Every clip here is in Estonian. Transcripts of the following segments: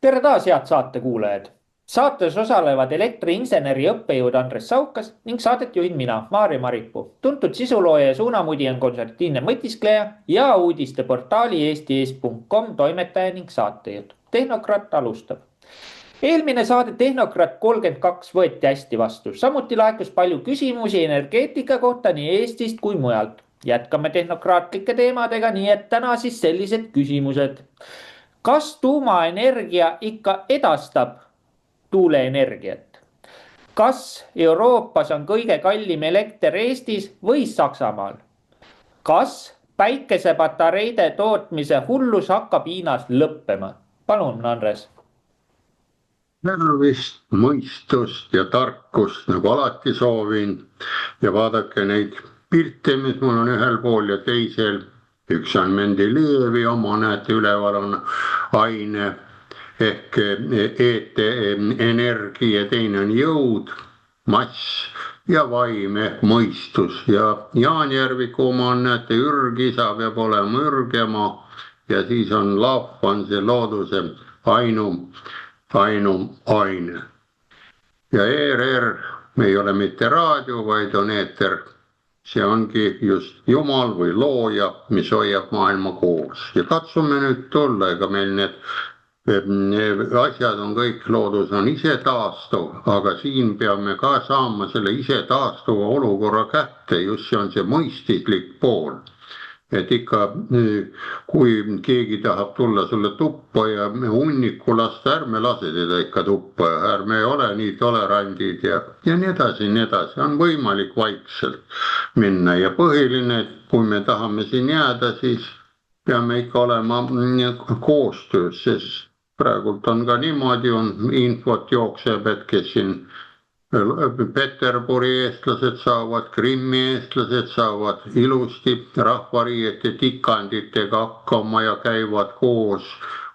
Tere taas, head saatekuulajad. Saates osalevad elektriinseneri õppejõud Andres Saukas ning saadet juhin mina, Maarja Maripuu. Tuntud sisulooja ja suunamudi on konservatiivne mõtiskleja ja uudisteportaali eesti.com toimetaja ning saatejuht. Tehnokrat alustab. Eelmine saade Tehnokrat 32 võeti hästi vastu. Samuti laekus palju küsimusi energeetika kohta nii Eestist kui mujalt. Jätkame tehnokraatlike teemadega, nii et täna siis sellised küsimused. Kas tuumaenergia ikka edastab tuuleenergiat? Kas Euroopas on kõige kallim elekter Eestis või Saksamaal? Kas päikesepatareide tootmise hullus hakkab Hiinas lõppema? Palun, Andres. Tervist, mõistust ja tarkust, nagu alati soovin. Ja vaadake neid pilte, mis mul on ühel pool ja teisel. Üks on Mendelejevi oma, näete, üleval on aine ehk energia, teine on jõud, mass ja vaim ehk mõistus. Ja Jaan Järviku oma on, näete, ürgisa peab olema ürgema ja siis on lahv, on see looduse aine. Ja ERR, me ei ole mitte raadio, vaid on eeter. See ongi just Jumal või looja, mis hoiab maailma koos. Ja katsume nüüd tulla, ega meil need asjad on kõik, loodus on ise taastuv, aga siin peame ka saama selle ise taastuva olukorra kätte, just see on see mõistislik pool. Et ikka, kui keegi tahab tulla sulle tuppa ja hunniku lasta, ärme lase teda ikka tuppa, ärme ole nii tolerandid ja nii edasi, on võimalik vaikselt minna. Ja põhiline, et kui me tahame siin jääda, siis peame ikka olema koostöös, sest praegult on ka niimoodi, on infot jookseb, et kes siin Peterburi eestlased saavad, Krimmi eestlased saavad ilusti rahvariiete tikanditega hakkama ja käivad koos.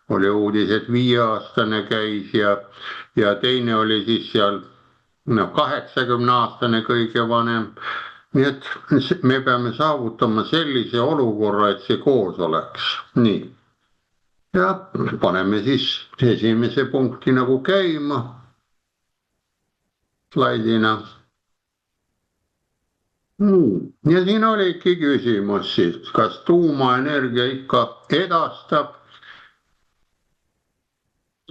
Oli uudis, et 5-aastane käis ja teine oli siis seal 80-aastane kõige vanem. Nii et me peame saavutama sellise olukorra, et see koos oleks. Nii. Ja paneme siis esimese punkti nagu käima. Slaidina. Ja siin oligi küsimus siis, kas tuumaenergia ikka edastab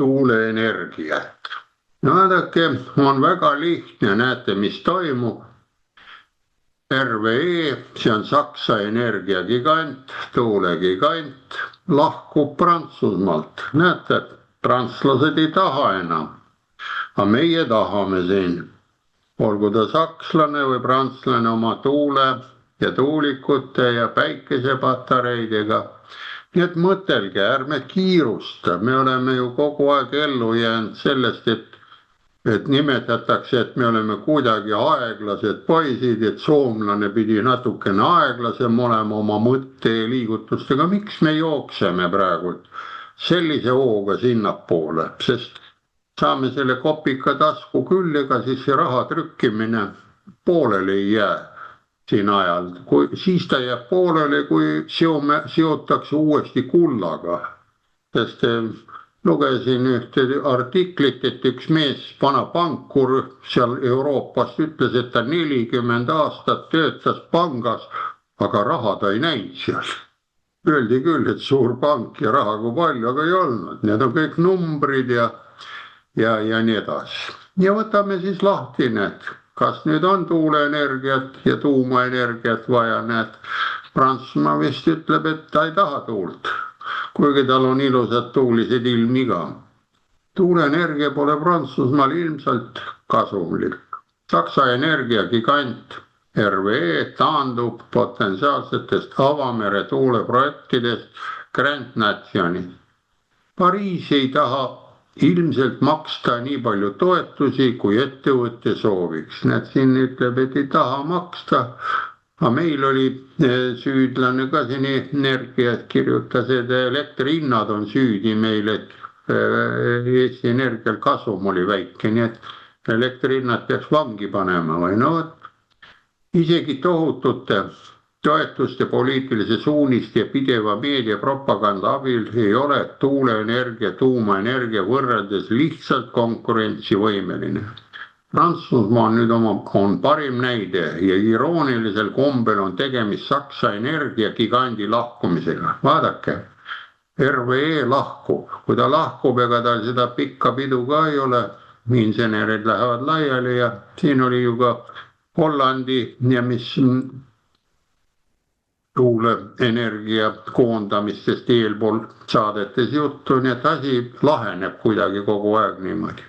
tuuleenergiat. No vaadake, on väga lihtne, näete, mis toimub. RWE, see on Saksa energiagigant, tuulegigant, lahkub Prantsusmaalt. Näete, prantslased ei taha enam. Aga meie tahame siin, olgu ta sakslane või prantslane oma tuule ja tuulikute ja päikesepatareidega. Nii et mõtelge, ärme kiirusta, me oleme ju kogu aeg ellu jäänud sellest, et nimetatakse, et me oleme kuidagi aeglased poisid, et soomlane pidi natukene aeglasem olema oma mõtte ja liigutustega. Miks me jookseme praegu sellise hooga sinnapoole, sest saame selle kopika tasku küll, ega siis see raha trükkimine pooleli ei jää siin ajal. Siis ta jääb pooleli, kui seotakse uuesti kullaga. Sest lugesin ühte artiklit, et üks mees, vana pankur seal Euroopast ütles, et ta 40 aastat töötas pangas, aga raha ta ei näinud seal. Öeldi küll, et suur pank ja raha kui palju, aga ei olnud. Need on kõik numbrid ja nii edasi. Ja võtame siis lahti need, kas nüüd on tuuleenergiat ja tuumaenergiat vaja, need Prantsusmaa vist ütleb, et ta ei taha tuult, kuigi tal on ilusad tuulised ilmiga. Tuuleenergia pole Prantsusmaal ilmselt kasumlik. Saksa energiagigant RWE taandub potentsiaalsetest avamere tuuleprojektidest Grand Nation'i. Pariis ei taha ilmselt maksta nii palju toetusi, kui ettevõte sooviks. Näed, siin ütleb, et ei taha maksta. Aga meil oli süüdlane ka siin Energias, kirjutas, et elektrihinnad on süüdi meil, et Eesti Energial kasum oli väike, nii et elektrihinnad peaks vangi panema või no vot. Isegi tohutute toetuste, poliitilise suuniste ja pideva meediapropaganda abil ei ole tuuleenergia, tuumaenergia võrreldes lihtsalt konkurentsivõimeline. Prantsusmaa on parim näide ja iroonilisel kombel on tegemist Saksa energiagigandi lahkumisega. Vaadake, RWE lahkub, kui ta lahkub, ega tal seda pikka pidu ka ei ole, insenerid lähevad laiali ja siin oli ju ka Hollandi ja mis tuuleenergia koondamistest eelpool saadetes juttu, nii et asi laheneb kuidagi kogu aeg niimoodi.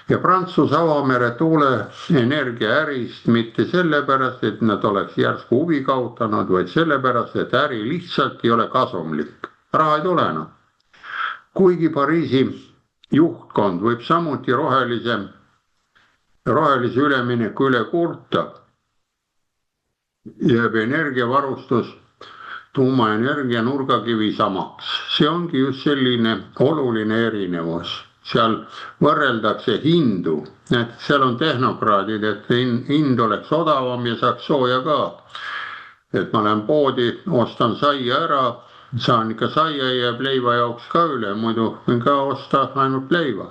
Ja Prantsuse avamere tuuleenergia ärist mitte sellepärast, et nad oleks järsku huvi kaotanud, vaid sellepärast, et äri lihtsalt ei ole kasumlik. Raha ei tule enam. Kuigi Pariisi juhtkond võib samuti rohelise ülemineku üle kurta, jääb energiavarustus tuumaenergia nurgakivi samaks. See ongi just selline oluline erinevus. Seal võrreldakse hindu, et seal on tehnokraadid, et hind oleks odavam ja saaks sooja ka. Et ma lähen poodi, ostan saia ära, saan ikka saia ja jääb leiva jaoks ka üle, muidu võin ka osta ainult leiva.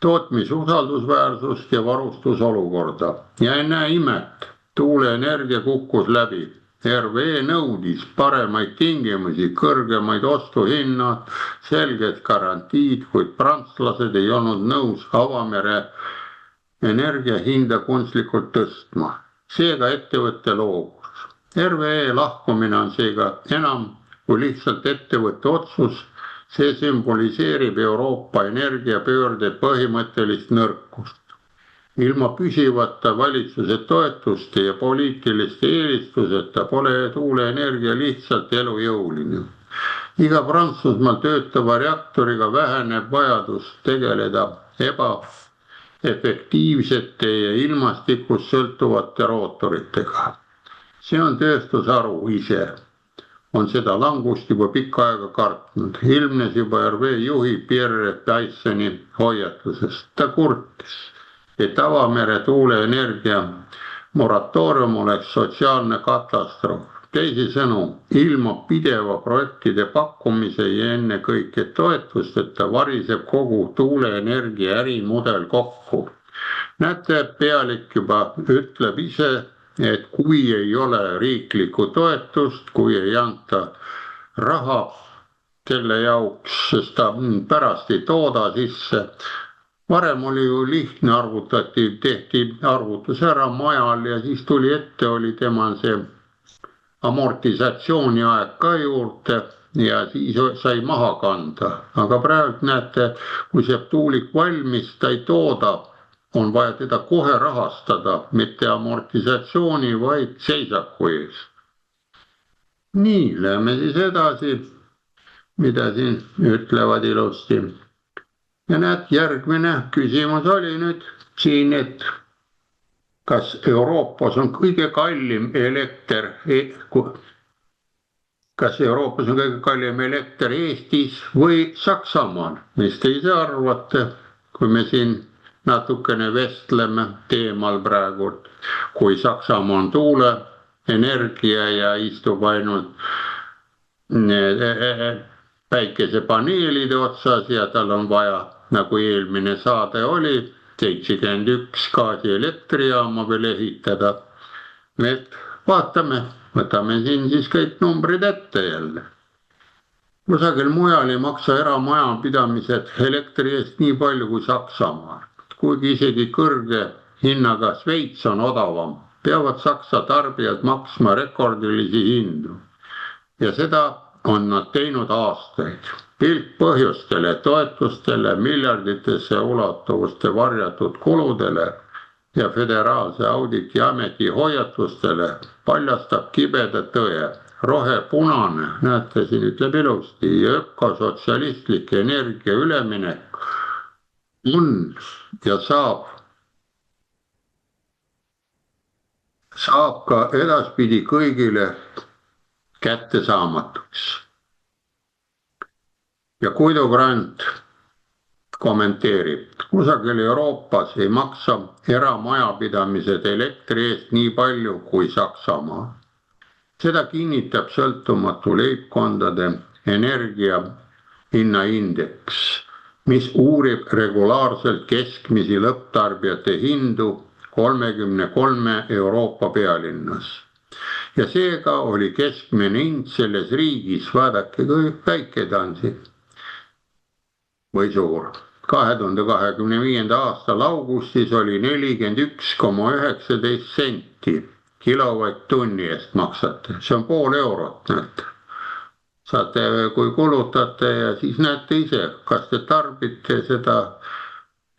Tootmis usaldusväärsust ja varustusolukorda. Ja ei näe imet, tuuleenergia kukkus läbi. RWE nõudis paremaid tingimusi, kõrgemaid ostuhinnad, selged garantiid, kuid prantslased ei olnud nõus avamere energia hinda kunstlikult tõstma. Seega ettevõtte loobus. RWE lahkumine on seega enam kui lihtsalt ettevõtte otsus, see sümboliseerib Euroopa energiapöörde põhimõttelist nõrkust. Ilma püsivata valitsuse toetuste ja poliitiliste eelistuseta pole tuuleenergia lihtsalt elujõuline. Iga Prantsusmaal töötava reaktoriga väheneb vajadus tegeleda ebaefektiivsete ja ilmastikust sõltuvate rootoritega. See on tööstusharu ise. On seda langust juba pikka aega kartnud. Ilmnes juba RWE juhi Pierre Tysoni hoiatusest. Ta kurtis, et avamere tuuleenergia moratoorium oleks sotsiaalne katastroof. Teisisõnu, ilma pideva projektide pakkumise ja ennekõike toetusteta variseb kogu tuuleenergia ärimudel kokku. Näete, pealik juba ütleb ise, et kui ei ole riiklikku toetust, kui ei anta raha selle jaoks, sest ta pärast ei tooda sisse. Varem oli ju lihtne tehti arvutus ära majal ja siis tuli ette, oli temal see amortisatsiooni aeg ka juurde ja siis sai maha kanda. Aga praegu näete, kui see tuulik valmis, ta ei tooda, on vaja teda kohe rahastada, mitte amortisatsiooni, vaid seisaku ees. Nii, läheme siis edasi, mida siin ütlevad ilusti. Ja näed, järgmine küsimus oli nüüd siin, et kas Euroopas on kõige kallim elekter, kas Euroopas on kõige kallim elekter Eestis või Saksamaal? Mis te ise arvate, kui me siin natukene vestleme teemal praegu, kui Saksamaa on tuuleenergia ja istub ainult päikesepaneelide otsas ja tal on vaja, nagu eelmine saade oli, 71 gaasielektrijaama veel ehitada. Vaatame, võtame siin siis kõik numbrid ette jälle. Kusagil mujal ei maksa eramajapidamised elektri eest nii palju kui Saksamaal. Kuigi isegi kõrge hinnaga Šveits on odavam, peavad Saksa tarbijad maksma rekordilisi hindu. Ja seda on nad teinud aastaid. Pilk põhjustele, toetustele, miljarditesse ulatuvuste varjatud kuludele ja föderaalse auditiameti hoiatustele paljastab kibeda tõe. Rohepunane, näete siin ütleb ilusti, ja ökosotsialistlik energia üleminek on ja saab ka edaspidi kõigile kättesaamatuks. Ja Guido Grant kommenteerib, kusagil Euroopas ei maksa eramajapidamised elektri eest nii palju kui Saksamaa. Seda kinnitab sõltumatu leibkondade energia hinnaindeks, mis uurib regulaarselt keskmisi lõpptarbijate hindu 33 Euroopa pealinnas. Ja seega oli keskmine hind selles riigis, vaadake kui väike ta on siin, või suur. 2025. aastal augustis oli 41,19 senti kilovatt-tunni eest maksate. See on pool eurot. Saate, kui kulutate ja siis näete ise, kas te tarbite seda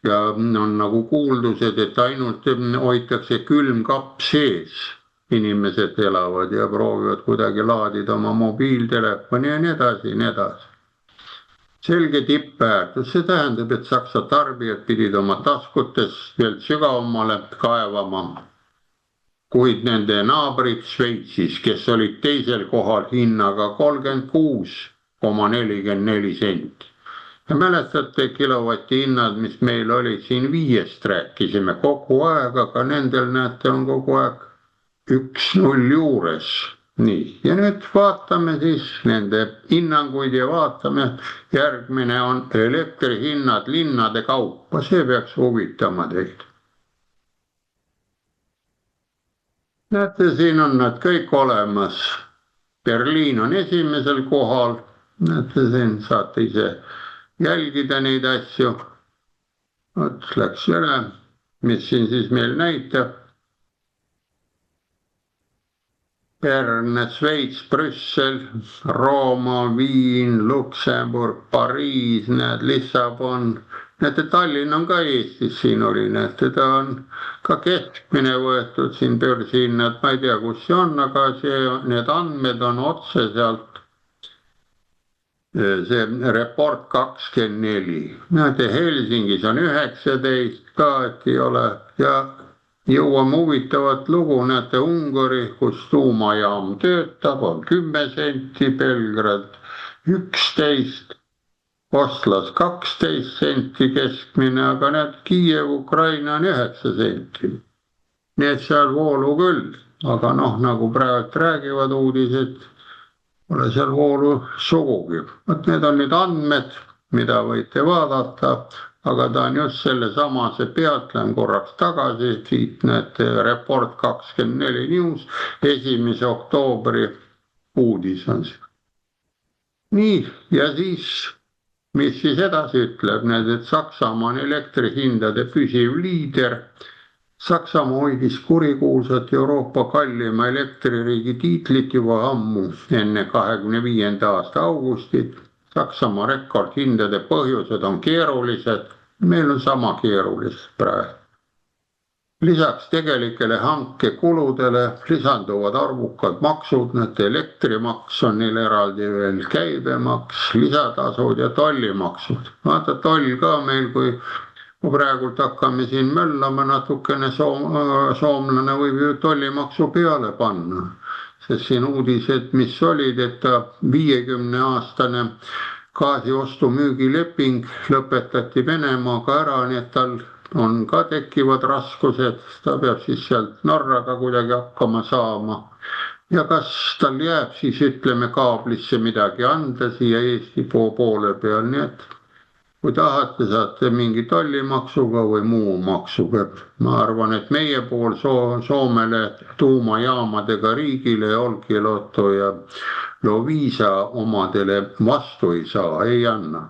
ja on nagu kuuldused, et ainult hoitakse külmkapp sees. Inimesed elavad ja proovivad kuidagi laadida oma mobiiltelefoni ja nii edasi, nii edasi. Selge tippväärtus, see tähendab, et Saksa tarbijad pidid oma taskutes veel sügavamale kaevama, kuid nende naabrid Šveitsis, kes olid teisel kohal hinnaga 36,44 senti. Ja mäletate kilovati hinnad, mis meil olid siin 5 rääkisime kogu aeg, aga nendel näete on kogu aeg 1-0 juures. Nii, ja nüüd vaatame siis nende hinnanguid ja vaatame, järgmine on elektrihinnad linnade kaupa, see peaks huvitama teid. Näete, siin on nad kõik olemas. Berliin on esimesel kohal, näete, siin saate ise jälgida neid asju. Läks üle, mis siin siis meil näitab. Bern, Šveits, Brüssel, Rooma, Viin, Luksemburg, Pariis, näed, Lissabon. Näete, Tallinn on ka Eestis, siin oli, näete, ta on ka keskmine võetud siin börsihinnad, ma ei tea, kus see on, aga need andmed on otse sealt. See report 24. Näete, Helsingis on 19 ka, et ei ole ja jõuame huvitavat lugu, näete Ungari, kus tuumajaam töötab, on 10 senti, Belgrad 11, Oslas 12 senti keskmine, aga näed Kiiev, Ukraina on 9 senti. Nii et seal voolu küll, aga nagu praegu räägivad uudised, pole seal voolu sugugi. Need on nüüd andmed, mida võite vaadata, aga ta on just sellesama, see peatlen korraks tagasi, siit näete report 24 news, 1. oktoobri uudis on see. Nii, ja siis, mis siis edasi ütleb, et Saksamaa on elektrihindade püsiv liider. Saksamaa hoidis kurikuulsat Euroopa kallima elektririigi tiitlit juba ammu enne 25. aasta augustit. Saksamaa rekordhindade põhjused on keerulised, meil on sama keerulised praegu. Lisaks tegelikele hankekuludele lisanduvad arvukad maksud, need elektrimaks on neil eraldi veel, käibemaks, lisatasud ja tollimaksud. Vaata toll ka meil, kui praegult hakkame siin möllama natukene, soomlane võib ju tollimaksu peale panna. Sest siin uudised, mis olid, et 50-aastane gaasiostumüügileping lõpetati Venemaaga ära, nii et tal on ka tekivad raskused, ta peab siis sealt Norraga kuidagi hakkama saama. Ja kas tal jääb siis ütleme kaablisse midagi anda siia Eesti poole peal, nii et kui tahate, saate mingi tollimaksuga või muu maksuga. Ma arvan, et meie pool Soomele tuumajaamadega riigile, Olkiluoto ja Loviisa omadele vastu ei saa, ei anna.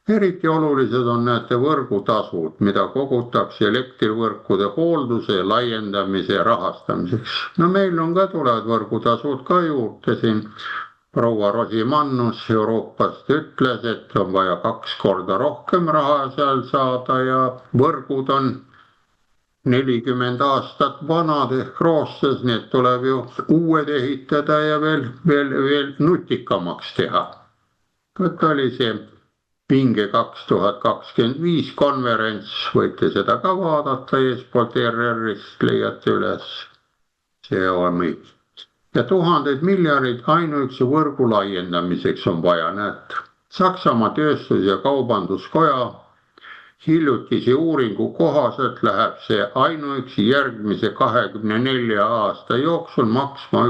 Eriti olulised on näete võrgutasud, mida kogutakse elektrivõrkude hoolduse ja laiendamise rahastamiseks. No meil on ka tulevad võrgutasud ka juurde siin. Proua Rosimannus Euroopast ütles, et on vaja 2 korda rohkem raha seal saada ja võrgud on 40 aastat vanad ehk roostes, nii et tuleb ju uued ehitada ja veel nutikamaks teha. Võt oli see Pinge 2025 konverents, võite seda ka vaadata eespoolt ERR-ist, leiate üles. See on ja tuhanded miljardid ainuüksi võrgu laiendamiseks on vaja, näed. Saksamaa tööstus- ja kaubanduskoja hiljutise uuringu kohaselt läheb see ainuüksi järgmise 24 aasta jooksul maksma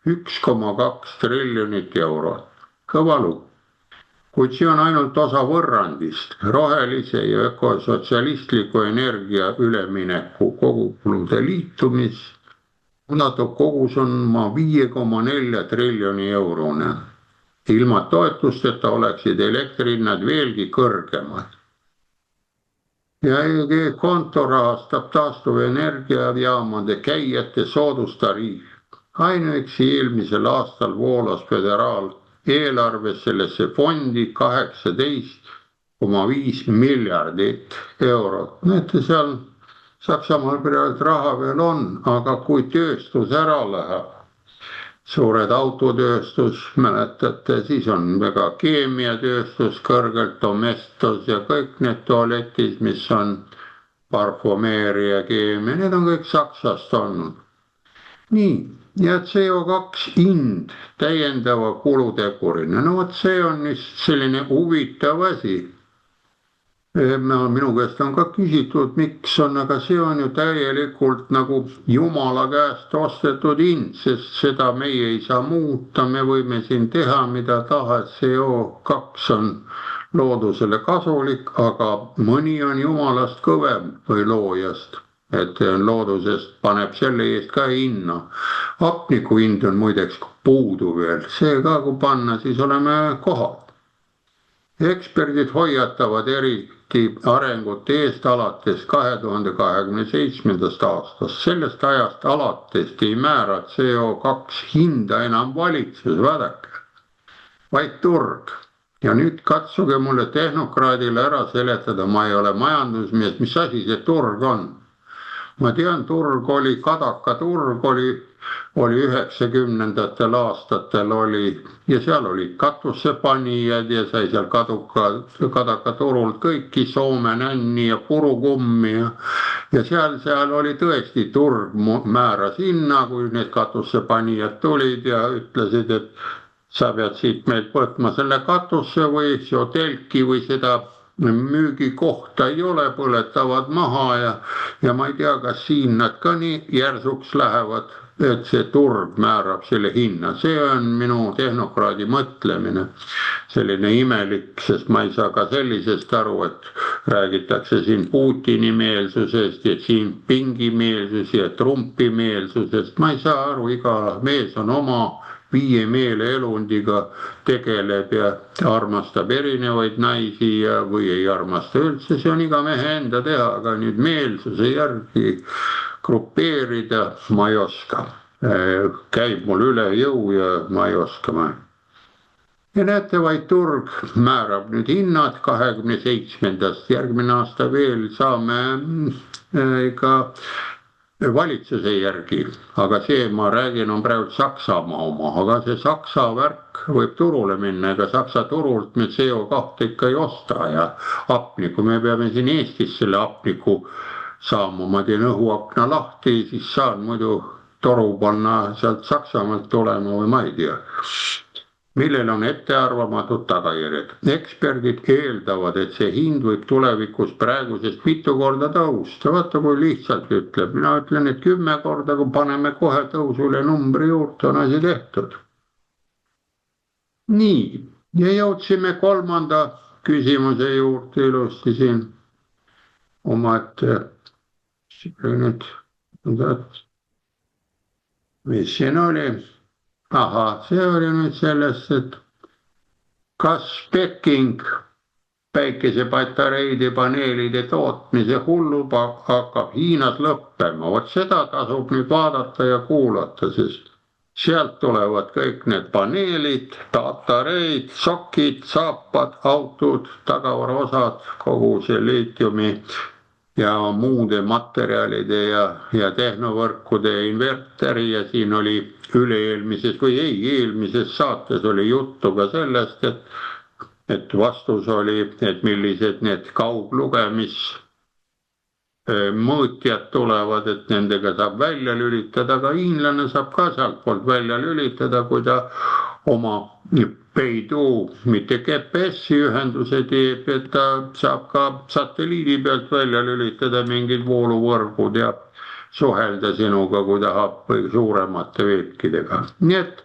1,2 triljonit eurot. Kõva lugu. Kuid see on ainult osa võrrandist rohelise ja ökosotsialistliku energia ülemineku kogukulude liitumis ulatub kogusumma 5,4 triljoni eurone. Ilma toetusteta oleksid elektrihinnad veelgi kõrgemad. Ja EEG konto rahastab taastuvenergiajaamade käijate soodustariif. Ainuüksi eelmisel aastal voolas föderaaleelarves sellesse fondi 18,5 miljardit eurot. Näete, seal Saksamaal praegu raha veel on, aga kui tööstus ära läheb, suured autotööstus, mäletate, siis on väga keemiatööstus kõrgelt, Domestos ja kõik need tualetid, mis on parfumeerija, keemia, need on kõik Saksast olnud. Nii, ja CO2 hind täiendava kulutegurina, no vot see on selline huvitav asi. Minu käest on ka küsitud, miks on, aga see on ju täielikult nagu Jumala käest ostetud hind, sest seda meie ei saa muuta, me võime siin teha mida tahes, CO2 on loodusele kasulik, aga mõni on Jumalast kõvem või loojast, et loodusest paneb selle eest ka hinna. Hapniku hind on muideks puudu veel, see ka kui panna, siis oleme kohal. Eksperdid hoiatavad eriti arengute eest alates 2027. aastast. Sellest ajast alates ei määra CO2 hinda enam valitsus, vaadake, vaid turg. Ja nüüd katsuge mulle tehnokraadile ära seletada, ma ei ole majandusmees, mis asi see turg on. Ma tean, turg oli, Kadaka turg oli 90ndatel aastatel oli ja seal olid katusepanijad ja sai seal Kadaka turult kõiki Soome nänni ja purukummi ja seal oli tõesti turg määras hinna, kui need katusepanijad tulid ja ütlesid, et sa pead siit meilt võtma selle katuse või telki või seda müügikohta ei ole, põletavad maha ja ma ei tea, kas siin nad ka nii järsuks lähevad, et see turg määrab selle hinna. See on minu tehnokraadi mõtlemine, selline imelik, sest ma ei saa ka sellisest aru, et räägitakse siin Putini meelsusest ja Xi Jinpingi meelsusest ja Trumpi meelsusest. Ma ei saa aru, iga mees on oma viie meeleelundiga tegeleb ja armastab erinevaid naisi või ei armasta üldse, see on iga mehe enda teha, aga nüüd meelsuse järgi grupeerida ma ei oska. Käib mul üle jõu ja ma ei oska. Ja näete, vaid turg määrab nüüd hinnad 27. järgmine aasta veel saame ikka valitsuse järgi, aga see, ma räägin, on praegu Saksamaa oma, aga see Saksa värk võib turule minna, ega Saksa turult me CO2 ikka ei osta ja hapniku, me peame siin Eestis selle hapniku saama, ma teen õhuakna lahti, siis saan muidu toru panna sealt Saksamaalt tulema või ma ei tea. Millel on ettearvamatud tagajärjed. Eksperdid eeldavad, et see hind võib tulevikus praegusest mitu korda tõusta. Vaata, kui lihtsalt ütleb. Mina ütlen, et 10 korda, kui paneme kohe tõusule numbri juurde, on asi tehtud. Nii, ja jõudsime 3. küsimuse juurde ilusti siin. Mis siin oli? Aha, see oli nüüd sellest, et kas Peking päikesepatareide paneelide tootmise hulluba hakkab Hiinas lõppema. Vot seda tasub nüüd vaadata ja kuulata, sest sealt tulevad kõik need paneelid, patareid, sokid, saapad, autod, tagavaraosad, kogu see liitiumi ja muude materjalide ja tehnovõrkude inverteri ja siin oli üle-eelmises või ei, eelmises saates oli juttu ka sellest, et et vastus oli, et millised need kauglugemismõõtjad tulevad, et nendega saab välja lülitada, aga hiinlane saab ka sealtpoolt välja lülitada, kui ta oma Beidou, mitte GPS-i ühenduse teeb, et ta saab ka satelliidi pealt välja lülitada mingid vooluvõrgud ja suhelda sinuga, kui tahab, või suuremate veekidega. Nii et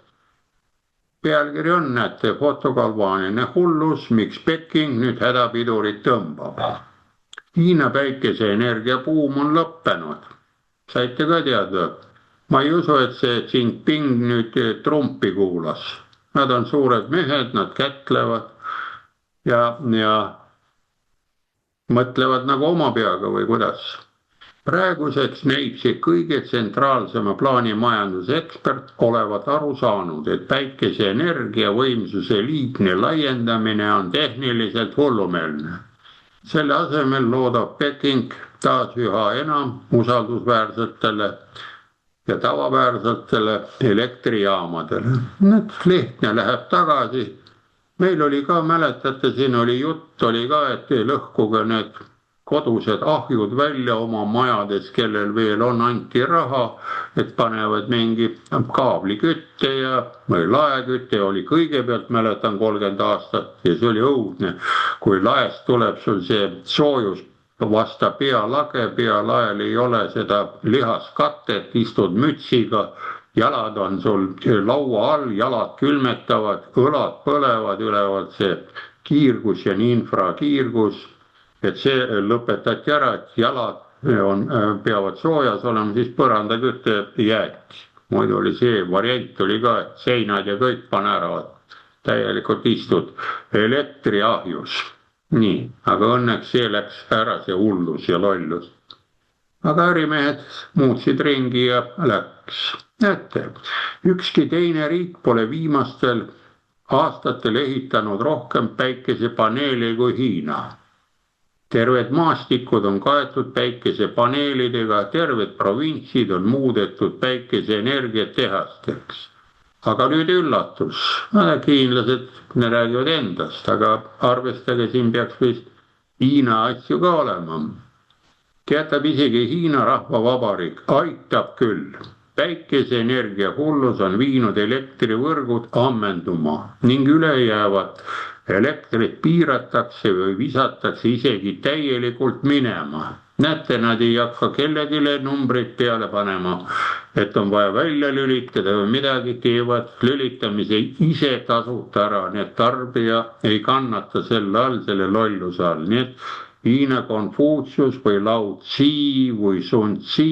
pealkiri on, näete, fotogalvaaniline hullus, miks Peking nüüd hädapidurit tõmbab. Hiina päikeseenergia buum on lõppenud. Saite ka teada? Ma ei usu, et see Jinping nüüd Trumpi kuulas. Nad on suured mehed, nad kätlevad ja mõtlevad nagu oma peaga või kuidas. Praeguseks näib see kõige tsentraalsema plaanimajanduse ekspert olevat aru saanud, et päikeseenergia võimsuse liigne laiendamine on tehniliselt hullumeelne. Selle asemel loodab Peking taas üha enam usaldusväärsetele ja tavaväärsetele elektrijaamadele. Nüüd lihtne läheb tagasi. Meil oli ka, mäletate, siin oli jutt oli ka, et lõhkuge need kodused ahjud välja oma majades, kellel veel on antiraha, et panevad mingi kaablikütte või laekütte oli kõigepealt, mäletan 30 aastat ja see oli õudne, kui laest tuleb sul see soojus vasta pealage, pealael ei ole seda lihaskattet, istud mütsiga, jalad on sul laua all, jalad külmetavad, õlad põlevad ülevalt see kiirgus ja infrakiirgus, et see lõpetati ära, et jalad peavad soojas olema, siis põrandakütte jääti. Muidu oli see variant oli ka, et seinad ja kõik panäravad, täielikult istud elektriahjus. Nii, aga õnneks see läks ära, see hullus ja lollus. Aga ärimehed muutsid ringi ja läks. Näete, ükski teine riik pole viimastel aastatel ehitanud rohkem päikesepaneeli kui Hiina. Terved maastikud on kaetud päikesepaneelidega, terved provintsid on muudetud päikeseenergiatehasteks. Aga nüüd üllatus, hiinlased räägivad endast, aga arvestage, siin peaks vist Hiina asju ka olema. Teatab isegi Hiina Rahvavabariik, aitab küll. Päikeseenergia hullus on viinud elektrivõrgud ammenduma ning ülejäävat elektrit piiratakse või visatakse isegi täielikult minema. Näete, nad ei hakka kellegile numbrid peale panema, et on vaja välja lülitada või midagi, teevad lülitamise ise tasuta ära, nii et tarbija ei kannata selle all, selle lolluse all. Nii et Hiina Konfutsius või Lao Tzu või Sun Tzu,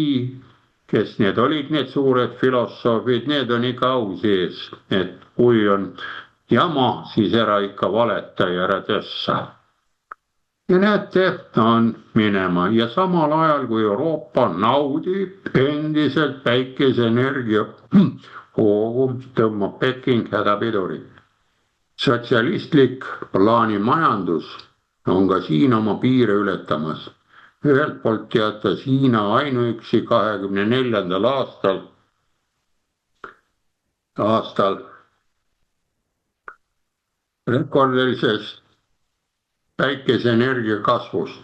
kes need olid need suured filosoofid, need on ikka au sees, et kui on jama, siis ära ikka valeta ja ära tõssa. Ja näete, on minema ja samal ajal kui Euroopa naudib endiselt päikeseenergia hoogu, tõmbab Peking hädapidurit. Sotsialistlik plaanimajandus on ka siin oma piire ületamas. Ühelt poolt teatas Hiina ainuüksi 24. aastal rekordilisest päikeseenergia kasvust.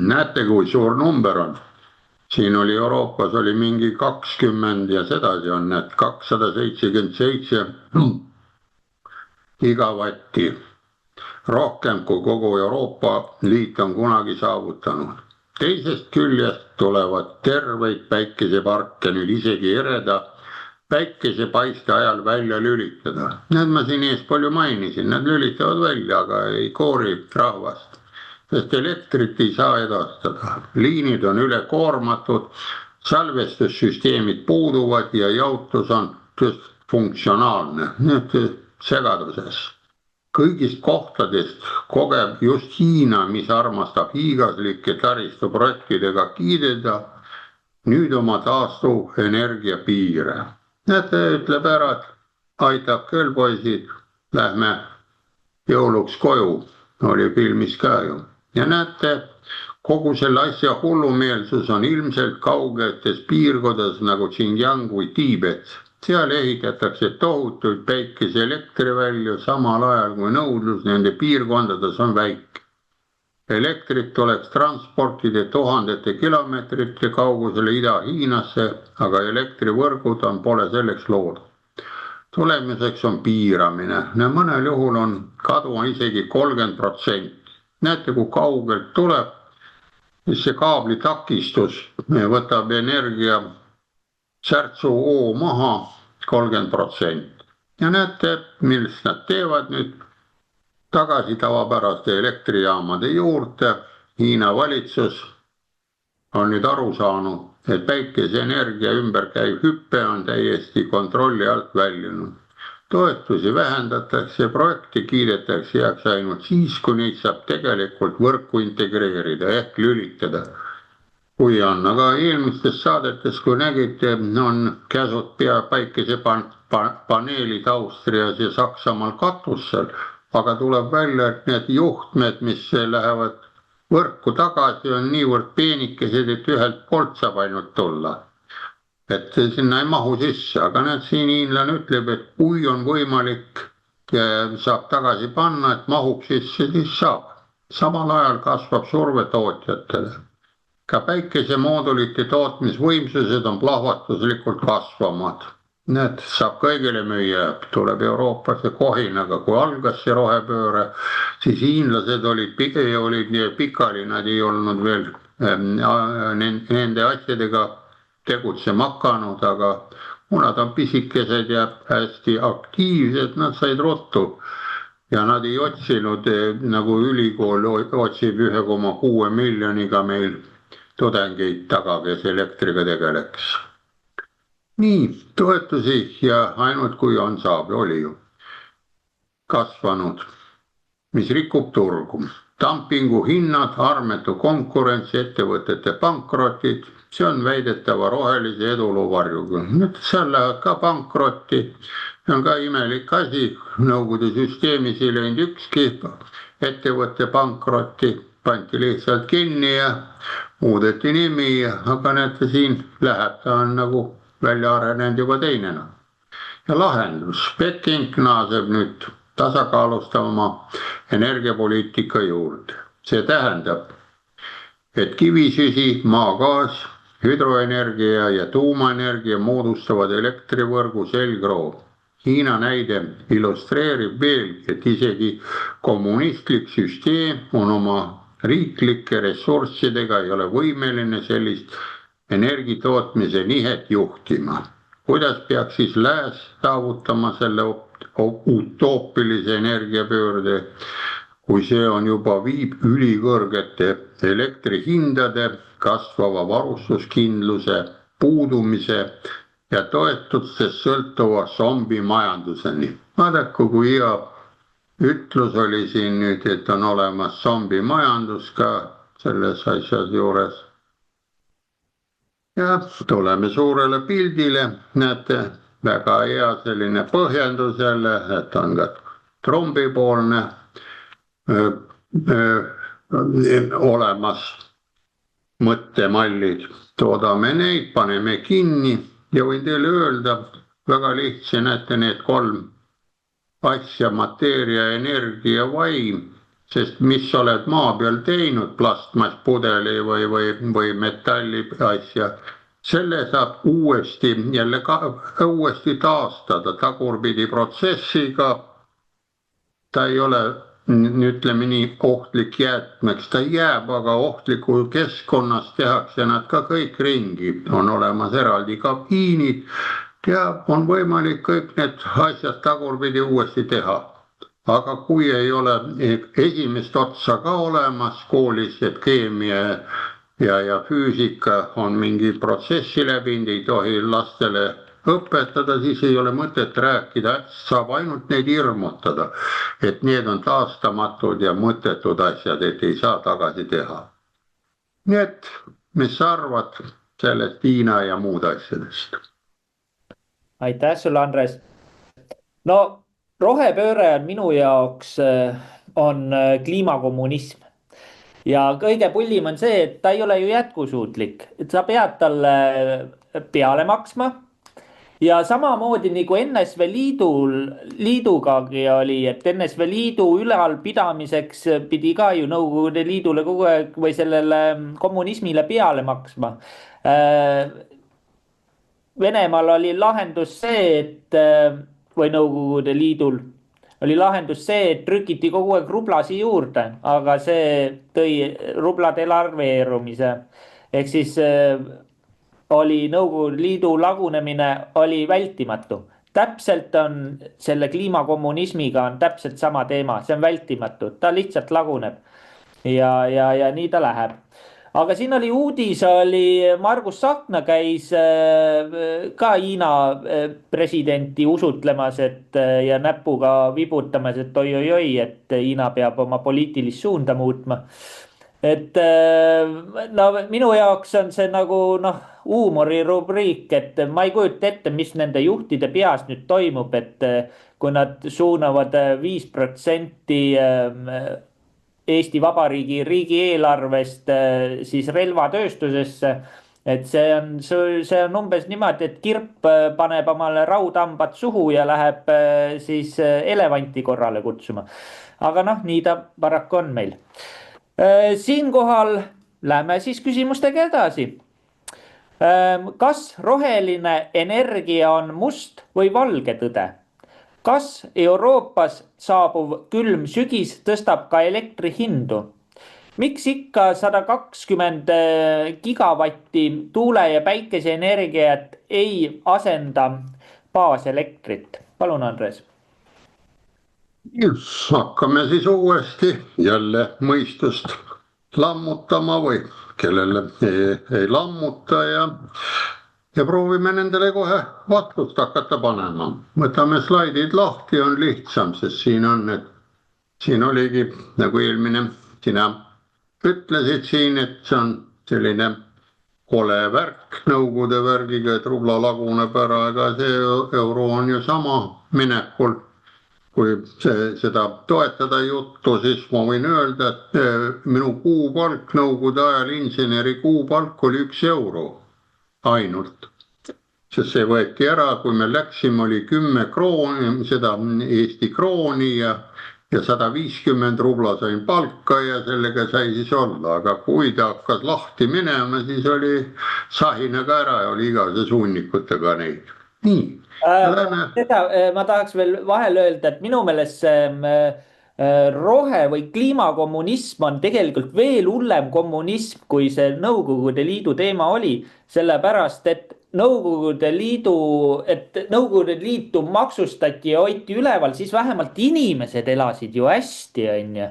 Näete, kui suur number on. Siin oli Euroopas oli mingi 20 ja sedasi on, need 277 gigavatti. Rohkem kui kogu Euroopa Liit on kunagi saavutanud. Teisest küljest tulevad terveid päikeseparke nüüd isegi ereda päikesepaiste ajal välja lülitada. Need ma siin ees palju mainisin, nad lülitavad välja, aga ei koori rahvast, sest elektrit ei saa edastada. Liinid on ülekoormatud, salvestussüsteemid puuduvad ja jaotus on funktsionaalne, nüüd segaduses. Kõigist kohtadest kogeb just Hiina, mis armastab hiigaslike taristuprojektidega kiideda, nüüd oma taastuvenergia piire. Näete, ütleb ära, et aitab küll poisid, lähme jõuluks koju, oli filmis ka ju. Ja näete, kogu selle asja hullumeelsus on ilmselt kaugetes piirkondades nagu Xinjiang või Tiibet. seal ehitatakse tohutuid päikeseelektrivälju samal ajal kui nõudlus nende piirkondades on väike. Elektrit tuleks transportida tuhandete kilomeetrite kaugusele Ida-Hiinasse, aga elektrivõrgud pole selleks loodud. Tulemuseks on piiramine, mõnel juhul on kadu isegi 30%. Näete, kui kaugelt tuleb, siis see kaabli takistus võtab energia särtsu O maha 30%. Ja näete, millest nad teevad nüüd tagasi tavapäraste elektrijaamade juurde. Hiina valitsus on nüüd aru saanud, et päikeseenergia ümber käiv hüppe on täiesti kontrolli alt väljunud. Toetusi vähendatakse, projekti kiidetakse heaks ainult siis, kui neid saab tegelikult võrku integreerida ehk lülitada. Kui on, aga eelmistes saadetes, kui nägite, on käsud päikesepaneelid Austrias ja Saksamaal katusel, aga tuleb välja, et need juhtmed, mis lähevad võrku tagasi, on niivõrd peenikesed, et ühelt poolt saab ainult tulla. Et sinna ei mahu sisse, aga näed, siin hiinlane ütleb, et kui on võimalik, saab tagasi panna, et mahuks sisse, siis saab. Samal ajal kasvab surve tootjatele. Ka päikesemoodulite tootmisvõimsused on plahvatuslikult kasvamad. Need saab kõigile müüa, tuleb Euroopasse kohin, aga kui algas see rohepööre, siis hiinlased olid pikali, nad ei olnud veel nende asjadega tegutsema hakanud, aga kuna nad on pisikesed ja hästi aktiivsed, nad said ruttu ja nad ei otsinud, nagu ülikool otsib 1,6 miljoniga meil tudengeid taga, kes elektriga tegeleks. Nii, toetusi ja ainult kui on saab, oli ju kasvanud, mis rikub turgu. Dumpingu hinnad, armetu konkurents, ettevõtete pankrotid, see on väidetava rohelise eduloo varjuga. Nüüd seal lähevad ka pankrotti, see on ka imelik asi, Nõukogude süsteemis ei läinud ükski ettevõtte pankrotti, pandi lihtsalt kinni ja muudeti nimi, aga näete siin läheb, ta on nagu välja arenenud juba teinena. Ja lahendus, Peking naaseb nüüd tasakaalustama energiapoliitika juurde. See tähendab, et kivisüsi, maagaas, hüdroenergia ja tuumaenergia moodustavad elektrivõrgu selgroo. Hiina näide illustreerib veelgi, et isegi kommunistlik süsteem on oma riiklike ressurssidega ei ole võimeline sellist energiatootmise nihet juhtima. Kuidas peaks siis lääs saavutama selle utoopilise energiapöörde, kui see on juba viib ülikõrgete elektrihindade, kasvava varustuskindluse, puudumise ja toetustest sõltuva zombimajanduseni. Vaadaku, kui hea ütlus oli siin nüüd, et on olemas zombimajandus ka selles asjas juures. Ja tuleme suurele pildile, näete, väga hea selline põhjendus jälle, et on ka trombipoolne olemas mõttemallid. Toodame neid, paneme kinni ja võin teile öelda väga lihtsa, näete need 3 asja, mateeria, energia, vaim. Sest mis oled maa peal teinud, plastmasspudeli või metalli asja, selle saab uuesti taastada tagurpidi protsessiga. Ta ei ole, ütleme nii, ohtlik jäätmeks, ta jääb, aga ohtliku keskkonnas tehakse nad ka kõik ringi. On olemas eraldi kabiinid ja on võimalik kõik need asjad tagurpidi uuesti teha. Aga kui ei ole esimest otsa ka olemas koolis, et keemia ja füüsika on mingi protsessi läbinud, ei tohi lastele õpetada, siis ei ole mõtet rääkida, saab ainult neid hirmutada, et need on taastamatud ja mõttetud asjad, et ei saa tagasi teha. Nii et, mis sa arvad sellest Hiina ja muud asjadest? Aitäh sulle, Andres. No, rohepööre on minu jaoks on kliimakommunism ja kõige pullim on see, et ta ei ole ju jätkusuutlik, et sa pead talle peale maksma ja samamoodi nagu NSV Liidugagi oli, et NSV Liidu ülalpidamiseks pidi ka ju Nõukogude Liidule kogu aeg või sellele kommunismile peale maksma. Venemaal oli lahendus see, et või Nõukogude Liidul oli lahendus see, et trükiti kogu aeg rublasi juurde, aga see tõi rubla devalveerumise. ehk siis oli Nõukogude Liidu lagunemine oli vältimatu. täpselt on selle kliimakommunismiga on täpselt sama teema, see on vältimatu, ta lihtsalt laguneb ja nii ta läheb. aga siin oli uudis, oli Margus Tsahkna käis ka Hiina presidenti usutlemas, et ja näpuga vibutamas, et oi-oi-oi, et Hiina peab oma poliitilist suunda muutma. et no minu jaoks on see nagu huumorirubriik, et ma ei kujuta ette, mis nende juhtide peas nüüd toimub, et kui nad suunavad 5% Eesti Vabariigi riigieelarvest siis relvatööstusesse, et see on umbes niimoodi, et kirp paneb omale raudhambad suhu ja läheb siis elevanti korrale kutsuma. aga nii ta paraku on meil. Siinkohal lähme siis küsimustega edasi. Kas roheline energia on must või valge tõde? Kas Euroopas saabuv külm sügis tõstab ka elektri hindu? Miks ikka 120 gigavatti tuule- ja päikeseenergiat ei asenda baaselektrit? Palun, Andres. Hakkame siis uuesti jälle mõistust lammutama või kellele ei lammuta ja proovime nendele kohe vastust hakata panema. Võtame slaidid lahti, on lihtsam, sest siin oligi nagu eelmine, sina ütlesid siin, et see on selline kole värk Nõukogude värgiga, et rubla laguneb ära, aga see euro on ju sama minekul. Kui seda toetada juttu, siis ma võin öelda, et minu kuupalk Nõukogude ajal inseneri kuupalk oli 1 euro ainult. Sest see võeti ära, kui me läksime, oli 10 krooni, seda Eesti krooni ja 150 rubla sain palka ja sellega sai siis olla. Aga kui ta hakkas lahti minema, siis oli sahinaga ära ja oli igase suunnikutega neid. Nii. Ma tahaks veel vahel öelda, et minu meelest see rohe- või kliimakommunism on tegelikult veel hullem kommunism, kui see Nõukogude Liidu teema oli. Sellepärast, et Nõukogude Liitu maksustati ja hoiti üleval, siis vähemalt inimesed elasid ju hästi, on ju.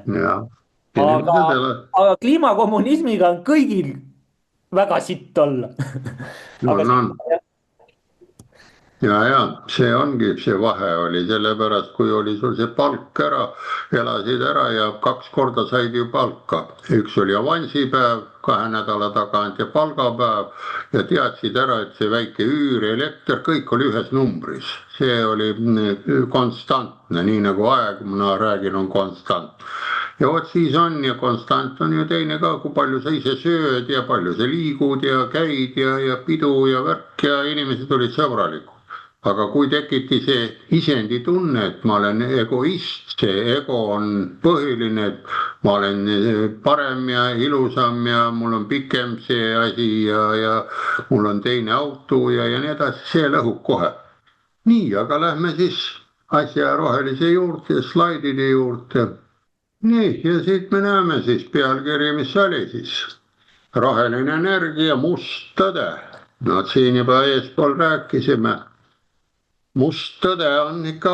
Aga kliimakommunismiga on kõigil väga sitt olla. Ja see ongi, see vahe oli sellepärast, kui oli sul see palk ära, elasid ära ja 2 korda said ju palka. Üks oli avansipäev 2 nädala tagant ja palgapäev ja teadsid ära, et see väike üür, elekter, kõik oli ühes numbris. See oli konstantne, nii nagu aeg, ma räägin, on konstant. Ja vot siis on ja konstant on ju teine ka, kui palju sa ise sööd ja palju sa liigud ja käid ja pidu ja värk ja inimesed olid sõbralikud. Aga kui tekiti see isendi tunne, et ma olen egoist, see ego on põhiline, et ma olen parem ja ilusam ja mul on pikem see asi ja mul on teine auto ja nii edasi, see lõhub kohe. Nii, aga lähme siis asja rohelise juurde, slaidide juurde. Nii, ja siit me näeme siis pealkiri, mis oli siis. Roheline energia, must tõde. No siin juba eespool rääkisime. Must tõde on ikka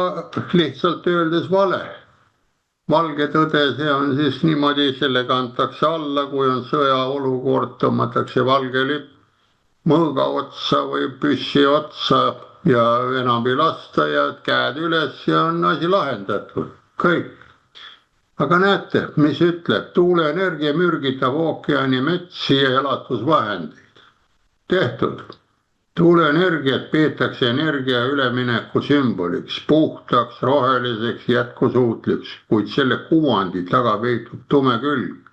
lihtsalt öeldes vale. Valge tõde, see on siis niimoodi, sellega antakse alla, kui on sõjaolukord, tõmmatakse valge lipp mõõga otsa või püssi otsa ja enam ei lasta ja käed üles ja on asi lahendatud. Kõik. Aga näete, mis ütleb, tuuleenergia mürgitab ookeani metsi ja elatusvahendeid. Tehtud. Tuuleenergiat peetakse energia ülemineku sümboliks, puhtaks, roheliseks, jätkusuutliks, kuid selle kuvandi taga peitub tume külg,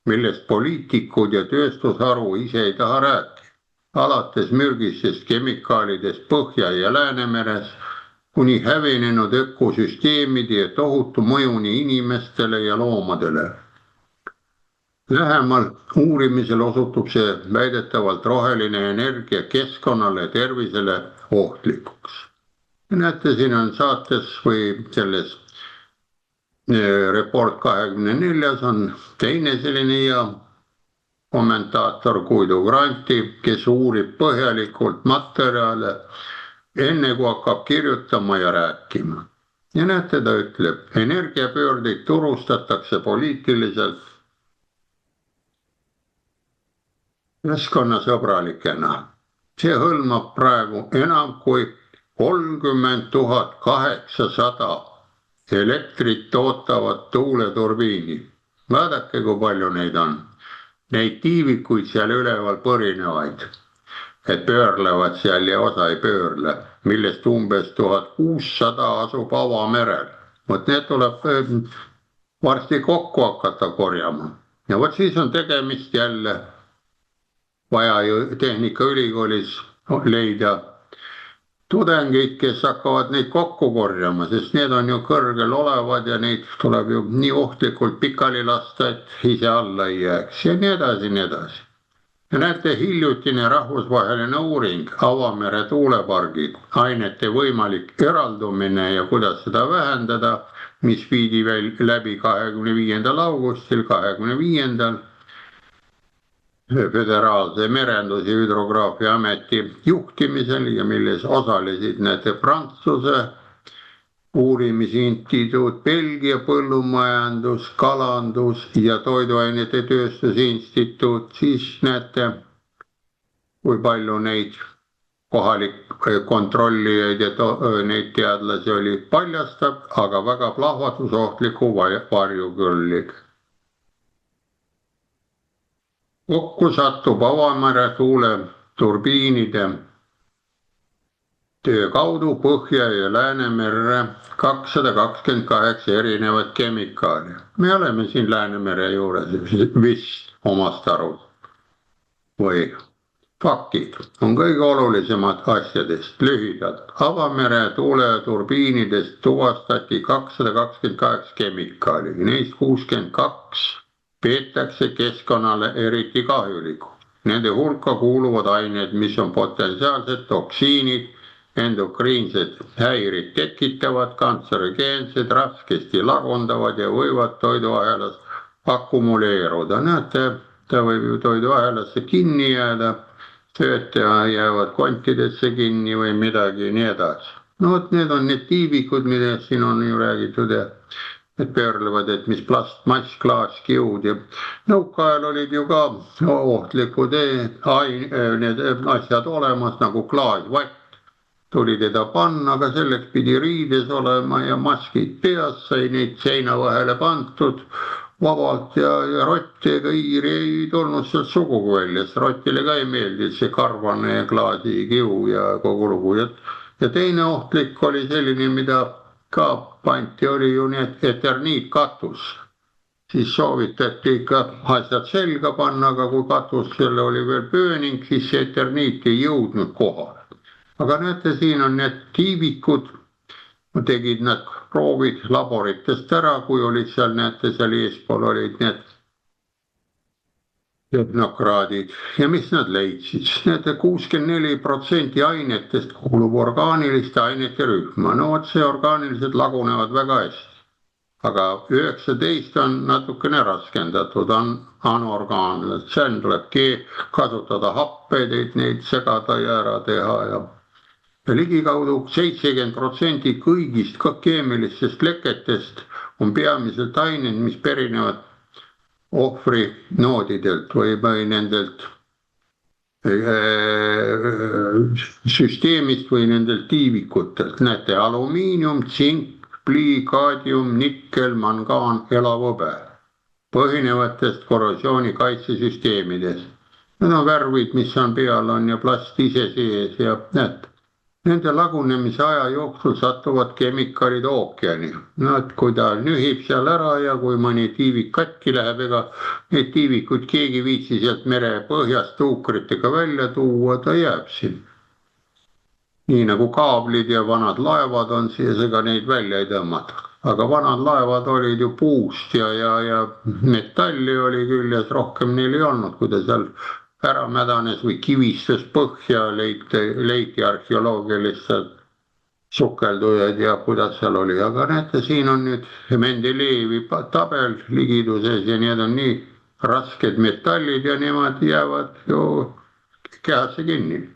millest poliitikud ja tööstusharu ise ei taha rääkida. alates mürgistest kemikaalidest Põhja- ja Läänemeres kuni hävinenud ökosüsteemide ja tohutu mõjuni inimestele ja loomadele. Lähemal uurimisel osutub see väidetavalt roheline energia keskkonnale ja tervisele ohtlikuks. Näete, siin on saates või selles Report 24 on teine selline hea kommentaator Guido Granti, kes uurib põhjalikult materjale enne kui hakkab kirjutama ja rääkima. Ja näete, ta ütleb, energiapöördeid turustatakse poliitiliselt keskkonnasõbralikena. See hõlmab praegu enam kui 30 800 elektrit tootavat tuuleturbiini. Vaadake, kui palju neid on. Neid tiivikuid seal üleval põrinevaid, et pöörlevad seal ja osa ei pöörle, millest umbes 1600 asub avamerel. Vot need tuleb varsti kokku hakata korjama. Ja vot siis on tegemist jälle vaja ju Tehnikaülikoolis leida tudengeid, kes hakkavad neid kokku korjama, sest need on ju kõrgel olevad ja neid tuleb ju nii ohtlikult pikali lasta, et ise alla ei jääks ja nii edasi, nii edasi. Ja näete, hiljutine rahvusvaheline uuring avamere tuulepargid, ainete võimalik eraldumine ja kuidas seda vähendada, mis viidi veel läbi 25. augustil, 25. Föderaalse merendus- ja hüdrograafia ameti juhtimisel ja milles osalesid need Prantsuse uurimisinstituut, Belgia põllumajandus, kalandus ja toiduainete tööstuse instituut, siis näete, kui palju neid kohalikke kontrollijaid ja neid teadlasi oli, paljastab aga väga plahvatusohtliku varjukülg. Kokku satub avamere tuuleturbiinide töö kaudu Põhja- ja Läänemerre 228 erinevat kemikaali. Me oleme siin Läänemere juures vist omast aru. Või faktid on kõige olulisemad asjadest lühidalt. Avamere tuuleturbiinidest tuvastati 228 kemikaali, neist 62 peetakse keskkonnale eriti kahjulikud. Nende hulka kuuluvad ained, mis on potentsiaalsed toksiinid, endokriinsed häirid tekitavad, kantserogeensed, raskesti lagundavad ja võivad toiduahelas akumuleeruda. Näete, ta võib ju toiduahelasse kinni jääda, sööte jäävad kontidesse kinni või midagi nii edasi. No vot, need on need tiivikud, millest siin on ju räägitud ja et pöörlevad, et mis plastmass, klaas, kiud ja nõukaajal olid ju ka ohtlikud need asjad olemas nagu klaasvatt. Tuli teda panna, aga selleks pidi riides olema ja maskid peas, sai neid seina vahele pandud vabalt ja rotti ega hiiri ei tulnud sealt sugugi välja, sest rottile ka ei meeldi see karvane ja klaasikiu ja kogu lugu. Ja teine ohtlik oli selline, mida ka panti, oli ju need eterniitkatus. Siis soovitati ikka asjad selga panna, aga kui katus selle oli veel pööning, siis see eterniit ei jõudnud kohale. Aga näete, siin on need tiivikud, tegid nad proovid laboritest ära, kui olid seal, näete, seal eespool olid need tehnokraadid ja mis nad leidsid? Näete, 64% ainetest kuulub orgaaniliste ainete rühma. No vot, see orgaanilised lagunevad väga hästi. Aga 19 on natukene raskendatud, on anorgaanlased. Seal tuleb kasutada happeid, et neid segada ja ära teha ja ligikaudu 70% kõigist keemilistest leketest on peamiselt ained, mis perinevad ohvri noodidelt või nendelt süsteemist või nendelt tiivikutelt. Näete, alumiinium, tsink, plii, kaadium, nikkel, mangaan, elavhõbe põhinevatest korrosiooni kaitsesüsteemidest. Need on värvid, mis on peal on ja plast ise sees ja näete. Nende lagunemise aja jooksul satuvad kemikaalid ookeani. No et kui ta nühib seal ära ja kui mõni tiivik katki läheb, ega need tiivikuid keegi viitsi sealt mere põhjast tuukritega välja tuua, ta jääb siin. Nii nagu kaablid ja vanad laevad on siis, ega neid välja ei tõmmata. Aga vanad laevad olid ju puust ja metalli oli küljes, rohkem neil ei olnud, kui ta seal ära mädanes või kivistus põhja, leiti arheoloogiliselt sukeldujaid ja kuidas seal oli. Aga näete, siin on nüüd Mendelejevi tabel ligiduses ja need on nii rasked metallid ja nemad jäävad ju kehasse kinni.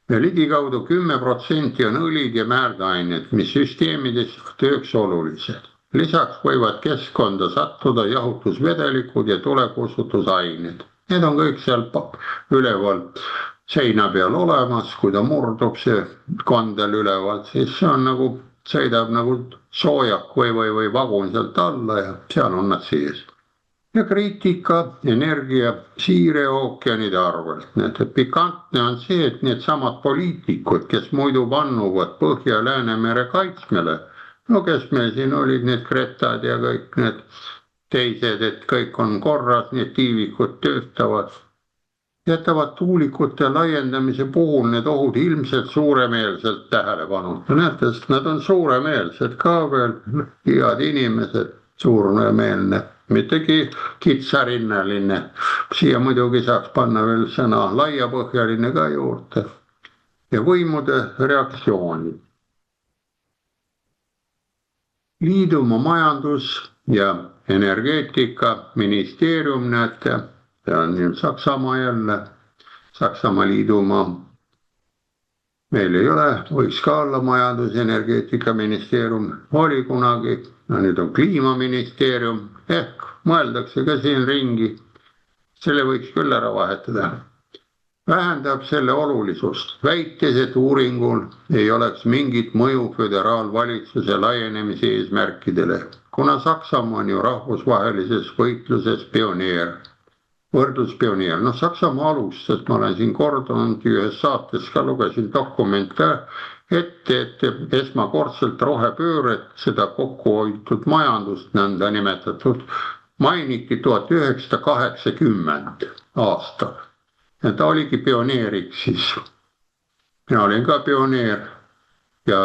Ja ligikaudu 10% on õlid ja määrdeained, mis süsteemides tööks olulised. Lisaks võivad keskkonda sattuda jahutusvedelikud ja tulekustutusained. Need on kõik seal üleval seina peal olemas, kui ta murdub see kandel üleval, siis see on nagu, sõidab nagu soojak või vagun sealt alla ja seal on nad sees. Ja kriitika, energia, siire ookeanide arvelt. Pikantne on see, et need samad poliitikud, kes muidu vannuvad Põhja Läänemere kaitsmele, no kes meil siin olid need Gretad ja kõik need teised, et kõik on korras, need tiivikud töötavad, jätavad tuulikute laiendamise puhul need ohud ilmselt suuremeelselt tähelepanu. Näete, sest nad on suuremeelsed ka veel, head inimesed, suuremeelne, mittegi kitsarinnaline. Siia muidugi saaks panna veel sõna laiapõhjaline ka juurde. Ja võimude reaktsioonid. Liidumaa majandus ja energeetika ministeerium, näete, see on Saksamaa jälle, Saksamaa liidumaa. Meil ei ole, võiks ka olla majandus- ja energeetika ministeerium, oli kunagi, no nüüd on kliimaministeerium, ehk mõeldakse ka siin ringi, selle võiks küll ära vahetada. Vähendab selle olulisust, väites, et uuringul ei oleks mingit mõju föderaalvalitsuse laienemise eesmärkidele, kuna Saksamaa on ju rahvusvahelises võitluses pioneer, võrdluspioneer. No Saksamaa alustas, ma olen siin kordunud ühes saates ka lugesin dokumente ette, et esmakordselt rohepööret, seda kokkuhoitud majandust, nõnda nimetatud, mainiti 1980 aastal. Ja ta oligi pioneeriks siis. Mina olin ka pioneer ja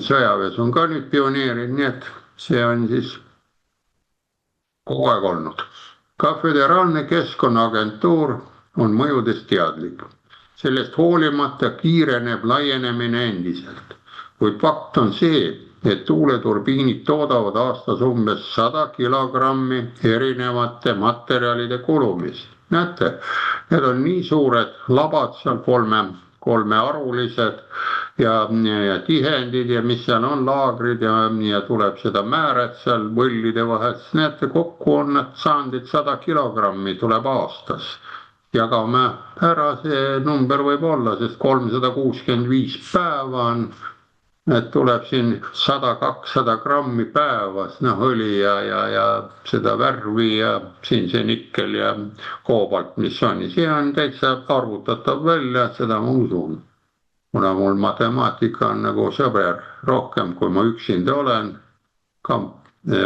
sõjaväes on ka nüüd pioneerid, nii et see on siis kogu aeg olnud. Ka föderaalne keskkonnaagentuur on mõjudest teadlik. Sellest hoolimata kiireneb laienemine endiselt. Kuid fakt on see, et tuuleturbiinid toodavad aastas umbes 100 kilogrammi erinevate materjalide kulumist. Näete, need on nii suured labad seal kolmearulised ja tihendid ja mis seal on laagrid ja tuleb seda määret seal võllide vahel. Näete, kokku on nad saanud 100 kilogrammi tuleb aastas. Jagame ära, see number võib olla, sest 365 päeva on, et tuleb siin 100-200 grammi päevas, õli ja seda värvi ja siin see nikkel ja koobalt, mis on. See on täitsa arvutatav välja, seda ma usun. Kuna mul matemaatika on nagu sõber rohkem, kui ma üksinda olen, ka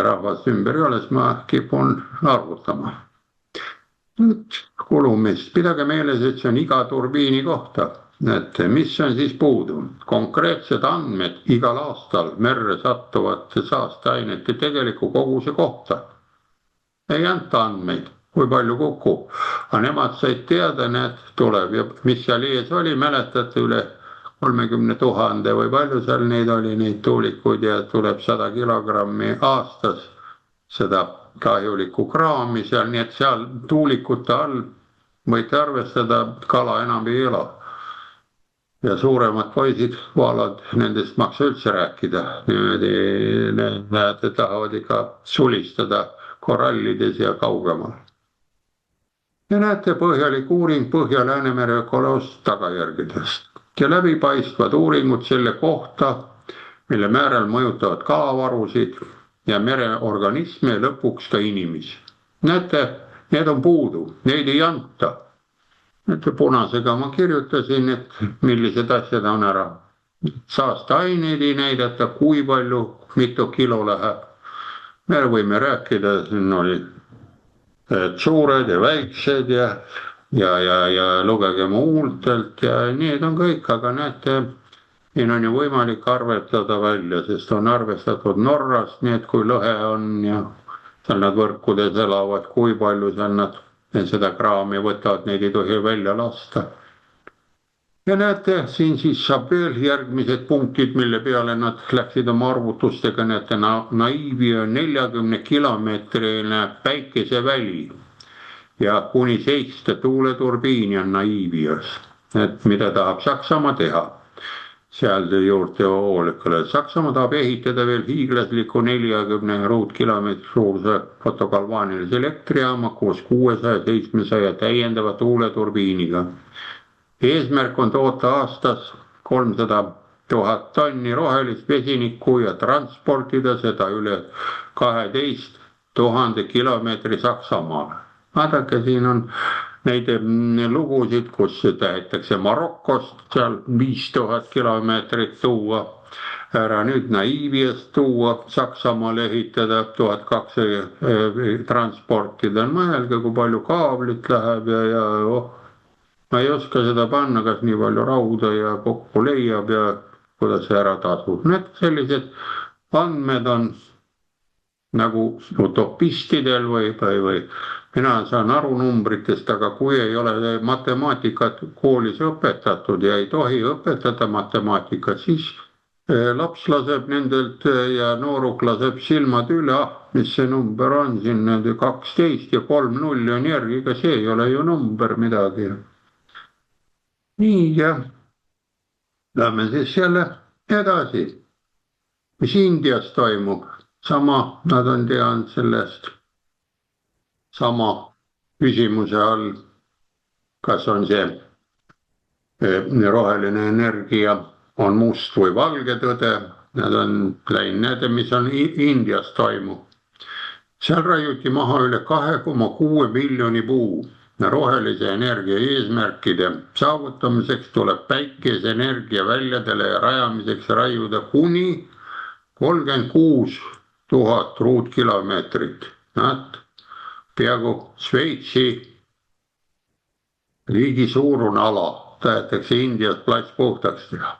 rahvast ümber ei ole, siis ma kipun arvutama. Kulumist, pidage meeles, et see on iga turbiini kohta. Et mis on siis puudu? Konkreetsed andmed igal aastal merre sattuvate saasteainete tegeliku koguse kohta. Ei anta andmeid, kui palju kukub. Aga nemad said teada, need tuleb ja mis seal ees oli, mäletate üle 30 000 või palju seal neid oli, neid tuulikuid ja tuleb 100 kilogrammi aastas seda kahjulikku kraami seal, nii et seal tuulikute all võite arvestada, kala enam ei ela. Ja suuremad poisid vaalad, nendest maksa üldse rääkida. Need tahavad ikka sulistada korallides ja kaugemal. Ja näete põhjalik uuring Põhja Läänemere ökoloogilisest tagajärgedest. Ja läbipaistvad uuringud selle kohta, mille määral mõjutavad kalavarusid ja mereorganisme lõpuks ka inimesi. Näete, need on puudu, neid ei anta. Punasega ma kirjutasin, et millised asjad on ära. saasteaineid ei näidata, kui palju, mitu kilo läheb. Me võime rääkida, siin oli suured ja väiksed ja lugege mu huultelt ja need on kõik, aga näete, siin on ju võimalik arvetada välja, sest on arvestatud Norrast, nii et kui lõhe on ja seal nad võrkudes elavad, kui palju seal nad seda kraami võtavad, neid ei tohi välja lasta. Ja näete, siin siis saab veel järgmised punktid, mille peale nad läksid oma arvutustega, näete, Naivi on 40 kilomeetrine päikeseväli ja kuni 7 tuuleturbiini on Naivias, et mida tahab Saksamaa teha. Seal juurde hoolikule. Saksamaa tahab ehitada veel hiiglasliku 40 ruutkilomeetri suuruse fotogalvaanilise elektrijaama koos 600-700 täiendava tuuleturbiiniga. Eesmärk on toota aastas 300 000 tonni rohelist vesinikku ja transportida seda üle 12 000 kilomeetri Saksamaale. Vaadake, siin on neid lugusid, kus tahetakse Marokost seal 5000 kilomeetrit tuua, ära nüüd Naiviast tuua, Saksamaale ehitada 1200 transportida. Mõelge, kui palju kaablit läheb ja ma ei oska seda panna, kas nii palju rauda ja kokku leiab ja kuidas see ära tasub. Need sellised andmed on nagu utopistidel või mina saan aru numbritest, aga kui ei ole matemaatikat koolis õpetatud ja ei tohi õpetada matemaatikat, siis laps laseb nendelt ja nooruk laseb silmad üle, mis see number on siin, 12 ja 3 nulli on järgi, ega see ei ole ju number midagi. Nii ja lähme siis jälle edasi, mis Indias toimub, sama nad on teadnud sellest sama küsimuse all, kas on see roheline energia on must või valge tõde, nad on läinud, näete, mis on Indias toimub. Seal raiuti maha üle 2,6 miljoni puu. Rohelise energia eesmärkide saavutamiseks tuleb päikeseenergia väljadele ja rajamiseks raiuda kuni 36 000 ruutkilomeetrit. Peaaegu Šveitsi riigi suurune ala, tahetakse Indias plats puhtaks teha.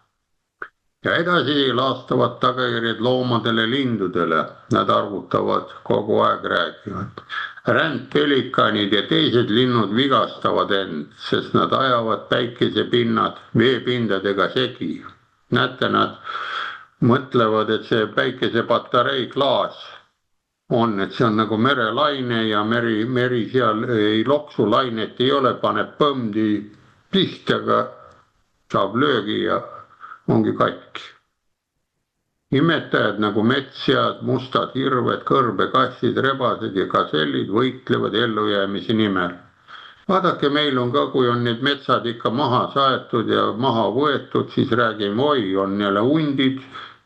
Ja edasi laastavad tagajärjed loomadele, lindudele, nad arvutavad kogu aeg, räägivad. Rändpelikanid ja teised linnud vigastavad end, sest nad ajavad päikesepinnad veepindadega segi. Näete, nad mõtlevad, et see päikesepatarei klaas on, et see on nagu merelaine ja meri seal ei loksu, lainet ei ole, paneb põmdi pihtaga, saab löögi ja ongi katki. Imetajad nagu metssead, mustad hirved, kõrbekassid, rebased ja gasellid võitlevad ellujäämise nimel. Vaadake, meil on ka, kui on need metsad ikka maha saetud ja maha võetud, siis räägime, oi, on jälle hundid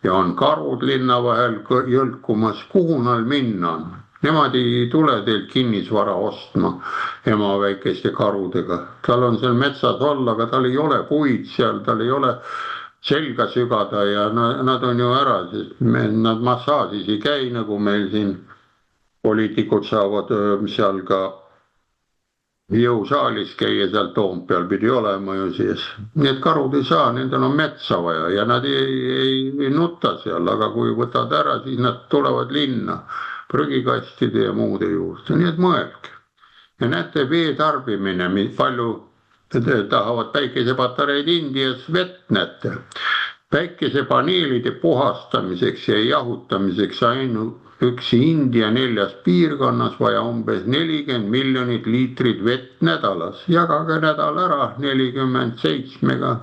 ja on karud linna vahel jõlkumas, kuhu neil minna on. Nemad ei tule teilt kinnisvara ostma ema väikeste karudega. Tal on seal metsas olla, aga tal ei ole puid seal, tal ei ole selga sügada ja nad on ju ära, sest nad massaažis ei käi, nagu meil siin poliitikud saavad seal ka jõusaalis käia, seal Toompeal pidi olema ju siis. Need karud ei saa, nendel on metsa vaja ja nad ei nutta seal, aga kui võtad ära, siis nad tulevad linna prügikastide ja muude juurde, nii et mõelge. Ja näete, vee tarbimine, palju tahavad päikesepatareid Indias vett, näete. Päikesepaneelide puhastamiseks ja jahutamiseks ainult üksi India 4 piirkonnas vaja umbes 40 miljonit liitrit vett nädalas. Jagage nädal ära 47-ga,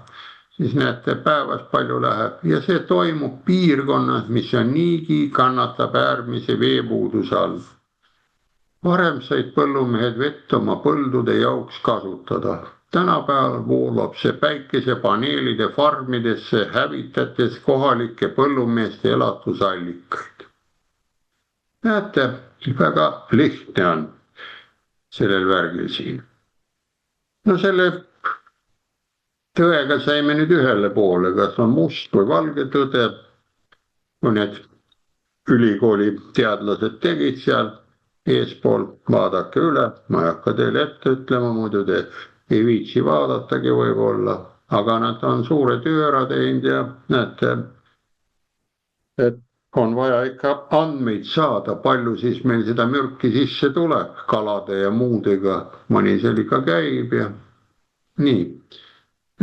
siis näete päevas palju läheb. Ja see toimub piirkonnas, mis on niigi kannatab äärmise veepuuduse all. Varem said põllumehed vett oma põldude jaoks kasutada. Tänapäeval voolab see päikesepaneelide farmidesse, hävitades kohalike põllumeeste elatusallikaid. Näete, väga lihtne on sellel värgil siin. No selle tõega saime nüüd ühele poole, kas on must või valge tõde, kui need ülikooli teadlased tegid seal eespool, vaadake üle, ma ei hakka teile ette ütlema, muidu te ei viitsi vaadatagi võib-olla, aga nad on suure töö ära teinud ja näete, et on vaja ikka andmeid saada, palju siis meil seda mürki sisse tuleb kalade ja muudega, mõni seal ikka käib ja nii.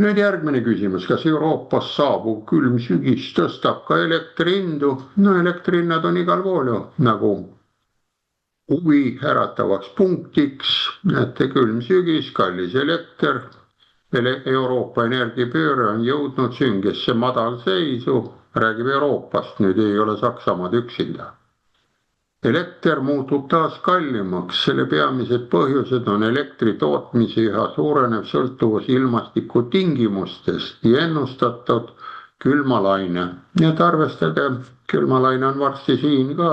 Nüüd järgmine küsimus, kas Euroopas saabuv külm sügis tõstab ka elektrihindu? No elektrihinnad on igal pool ju nagu huvi äratavaks punktiks, näete külm sügis, kallis elekter, Euroopa energiapööre on jõudnud süngesse madalseisu, räägib Euroopast, nüüd ei ole Saksamaad üksinda. Elekter muutub taas kallimaks, selle peamised põhjused on elektri tootmise üha suurenev sõltuvus ilmastiku tingimustest ja ennustatud külmalaine. Nii et arvestage, külmalaine on varsti siin ka,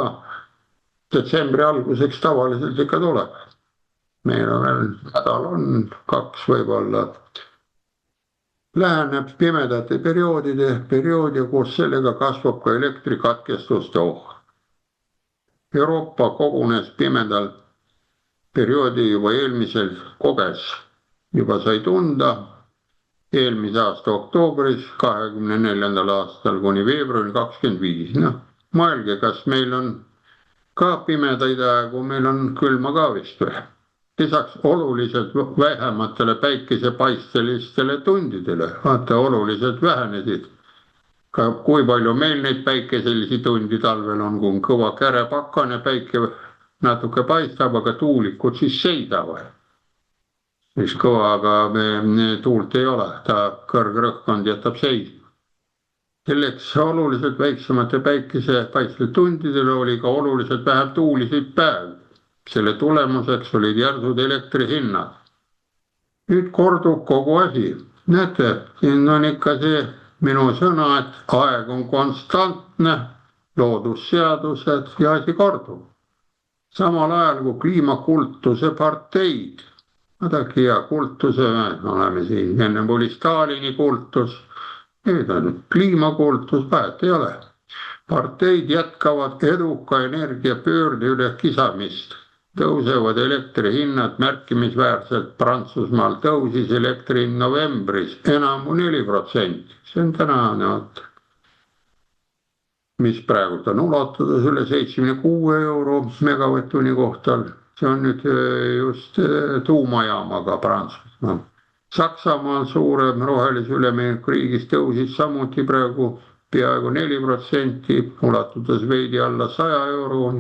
detsembri alguseks tavaliselt ikka tuleb. Meil on veel nädal on, 2 võib-olla. Läheneb pimedate periood ja koos sellega kasvab ka elektrikatkestuste oht. Euroopa kogunes pimedal perioodi juba eelmisel koges, juba sai tunda eelmise aasta oktoobris, 24. aastal kuni veebruari 25. No, mõelge, kas meil on ka pimedaid aegu, meil on külma ka vist või. Lisaks oluliselt vähematele päikesepaistelistele tundidele, vaata oluliselt vähenesid. Ka kui palju meil neid päikeselisi tundi talvel on, kui kõva kärepakane päike natuke paistab, aga tuulikud siis seisavad. Siis kõva, aga tuult ei ole, ta kõrgrõhkkond jätab seisma. Selleks oluliselt väiksemate päikesepaistel tundidel oli ka oluliselt vähem tuuliseid päev. Selle tulemuseks olid järsud elektrihinnad. Nüüd kordub kogu asi. Näete, siin on ikka see minu sõna, et aeg on konstantne, loodusseadused ja asi kordub. Samal ajal kui kliimakultuse parteid, vaadake ja kultuse, me oleme siin, enne oli Stalini kultus, nüüd on kliimakultus, vahet ei ole. Parteid jätkavad eduka energiapöörde üle kisamist. Tõusevad elektrihinnad märkimisväärselt, Prantsusmaal tõusis elektrihind novembris enam kui 4%. See on tänane, mis praegu on ulatudes üle 76 euro megavatt-tunni kohta. See on nüüd just tuumajaamaga Prantsusmaal. Saksamaal suurem rohelise ülemineku riigis tõusis samuti praegu peaaegu 4%, ulatudes veidi alla 100 euro.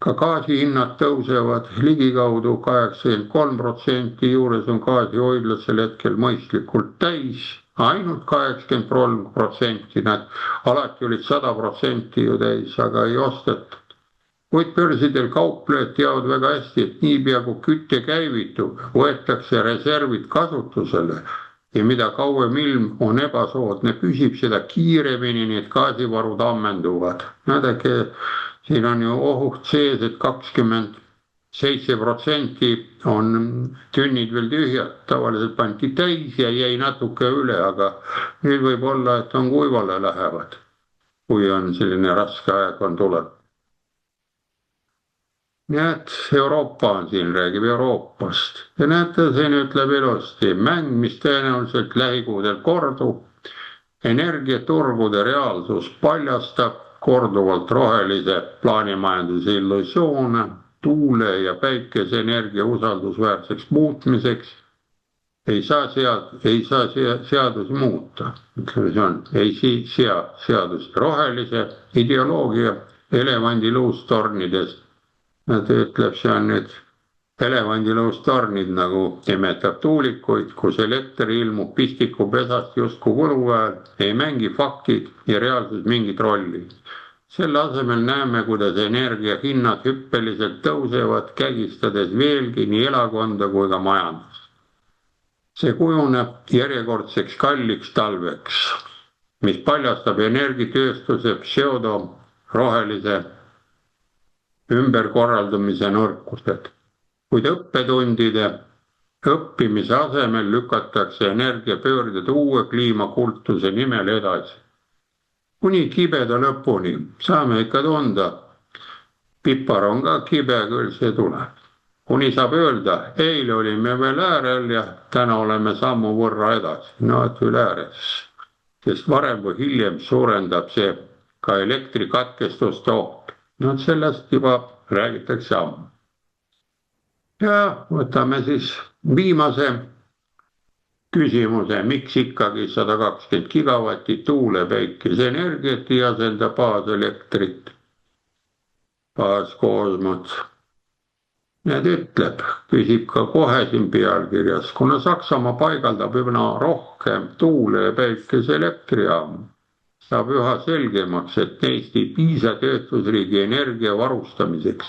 Ka gaasihinnad tõusevad ligikaudu 83%, juures on gaasihoidlad sel hetkel mõistlikult täis, ainult 83%, nad alati olid 100% ju täis, aga ei ostetud. Kuid börsidel kauplejad teavad väga hästi, et niipea kui kütte käivitub, võetakse reservid kasutusele ja mida kauem ilm on ebasoodne, püsib seda kiiremini, nii et gaasivarud ammenduvad. Nädake, siin on ju ohuks sees, et 27% on tünnid veel tühjad, tavaliselt pandi täis ja jäi natuke üle, aga nüüd võib olla, et on kuivale lähevad, kui on selline raske aeg on tuleb. Nii et Euroopa on siin, räägib Euroopast. Ja näete, siin ütleb ilusti, mäng, mis tõenäoliselt lähikuudel kordub, energiaturgude reaalsus paljastab korduvalt rohelise plaanimajanduse illusioone, tuule- ja päikeseenergia usaldusväärseks muutmiseks ei saa seadusi muuta. Ütleme, see on, ei sea seadusi rohelise ideoloogia elevandiluust tornides. Nad ütleb, see on nüüd elevandiluust tornid, nagu nimetab tuulikuid, kus elekter ilmub pistikupesast justkui võluväel, ei mängi faktid ja reaalsus mingit rolli. Selle asemel näeme, kuidas energiahinnad hüppeliselt tõusevad, kägistades veelgi nii elakonda kui ka majandust. See kujuneb järjekordseks kalliks talveks, mis paljastab energiatööstuse pseudo-rohelise ümberkorraldamise nõrkused. Kuid õppetundide õppimise asemel lükatakse energiapöörded uue kliimakultuse nimel edasi. Kuni kibeda lõpuni saame ikka tunda, pipar on ka kibe, küll see tuleb. Kuni saab öelda, eile olime veel äärel ja täna oleme sammu võrra edasi, no et üle ääres. Sest varem või hiljem suurendab see ka elektrikatkestuste oht. No sellest juba räägitakse ammu. Ja võtame siis viimase küsimuse, miks ikkagi 120 gigavatti tuule päikeseenergiat ei asenda baaselektrit, baaskoormat. Need ütleb, küsib ka kohe siin pealkirjas, kuna Saksamaa paigaldab üha rohkem tuule- ja päikeseelektrijaamu, saab üha selgemaks, et neist ei piisa tööstusriigi energia varustamiseks.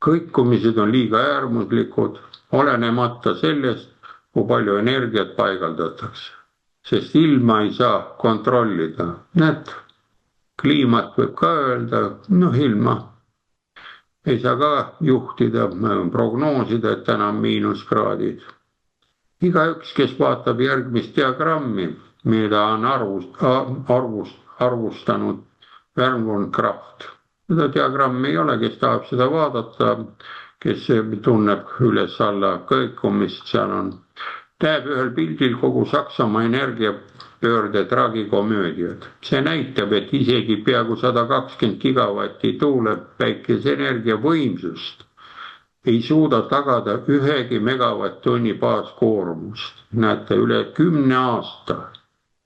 Kõikumised on liiga äärmuslikud, olenemata sellest, kui palju energiat paigaldatakse, sest ilma ei saa kontrollida. Näed, kliimat võib ka öelda, noh ilma ei saa ka juhtida, prognoosida, et täna on miinuskraadid. Igaüks, kes vaatab järgmist diagrammi, mida on arvustanud Wernwund-Kraft. Seda diagrammi ei ole, kes tahab seda vaadata, kes tunneb üles-alla kõikumist, seal on. Näeb ühel pildil kogu Saksamaa energiapöörde tragikomöödiat. See näitab, et isegi peaaegu 120 gigavatti tuule päikeseenergia võimsust ei suuda tagada ühegi megavatt-tunni baaskoormust. Näete, üle 10 aasta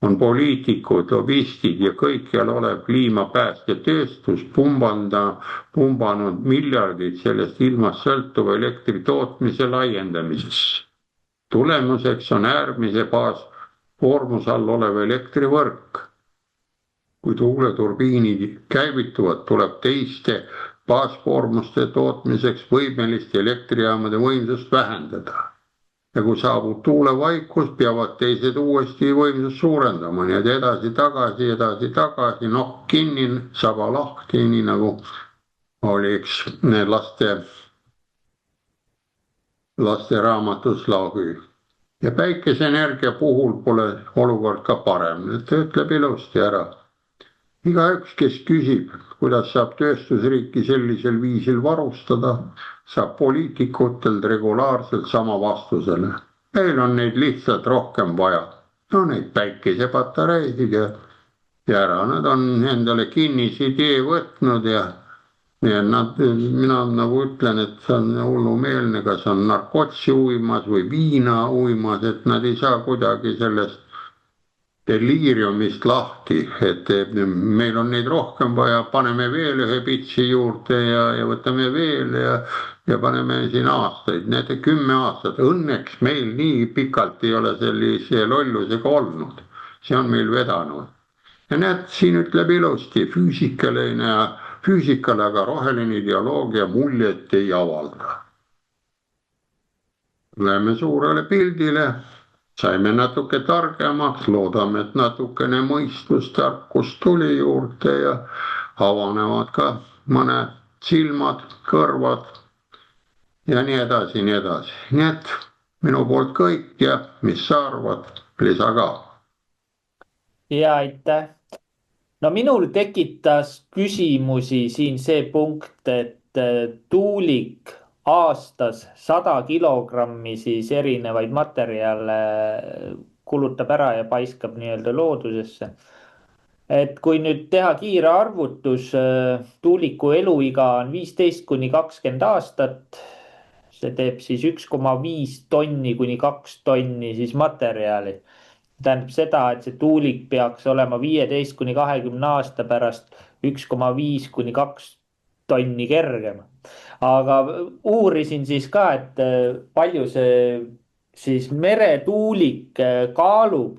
on poliitikud, lobistid ja kõikjal olev kliimapäästetööstus pumbanud miljardid sellest ilmast sõltuva elektri tootmise laiendamisesse. Tulemuseks on äärmise baaskoormuse all olev elektrivõrk. Kui tuuleturbiinid käivituvad, tuleb teiste baaskoormuste tootmiseks võimeliste elektrijaamade võimsust vähendada. Ja kui saabub tuulevaikus, peavad teised uuesti võimsust suurendama, nii et edasi-tagasi, nokk kinni, saba lahti, nii nagu oli üks laste raamatus Laagü. Ja päikeseenergia puhul pole olukord ka parem, et ütleb ilusti ära. Igaüks, kes küsib, kuidas saab tööstusriiki sellisel viisil varustada, saab poliitikutelt regulaarselt sama vastusele. Meil on neid lihtsalt rohkem vaja. No neid päikesepatareisid ja ära, nad on endale kinnisidee võtnud ja mina nagu ütlen, et see on hullumeelne, kas on narkotsi uimas või viina uimas, et nad ei saa kuidagi sellest deliiriumist lahti, et meil on neid rohkem vaja, paneme veel ühe pitsi juurde ja võtame veel ja paneme siin aastaid, näete 10 aastat. Õnneks meil nii pikalt ei ole sellise lollusega olnud, see on meil vedanud. Ja näed, siin ütleb ilusti füüsikale, aga roheline ideoloogia muljet ei avalda. Läheme suurele pildile. Saime natuke targemaks, loodame, et natukene mõistustarkust tuli juurde ja avanevad ka mõned silmad, kõrvad ja nii edasi, nii edasi. Nii et minu poolt kõik ja mis sa arvad, lisa ka. Ja aitäh. No minul tekitas küsimusi siin see punkt, et tuulik aastas 100 kilogrammi siis erinevaid materjale kulutab ära ja paiskab nii-öelda loodusesse. Et kui nüüd teha kiire arvutus, tuuliku eluiga on 15 kuni 20 aastat, see teeb siis 1,5 tonni kuni 2 tonni siis materjali. Tähendab seda, et see tuulik peaks olema 15 kuni 20 aasta pärast 1,5 kuni 2 tonni kergem. Aga uurisin siis ka, et palju see siis meretuulik kaalub,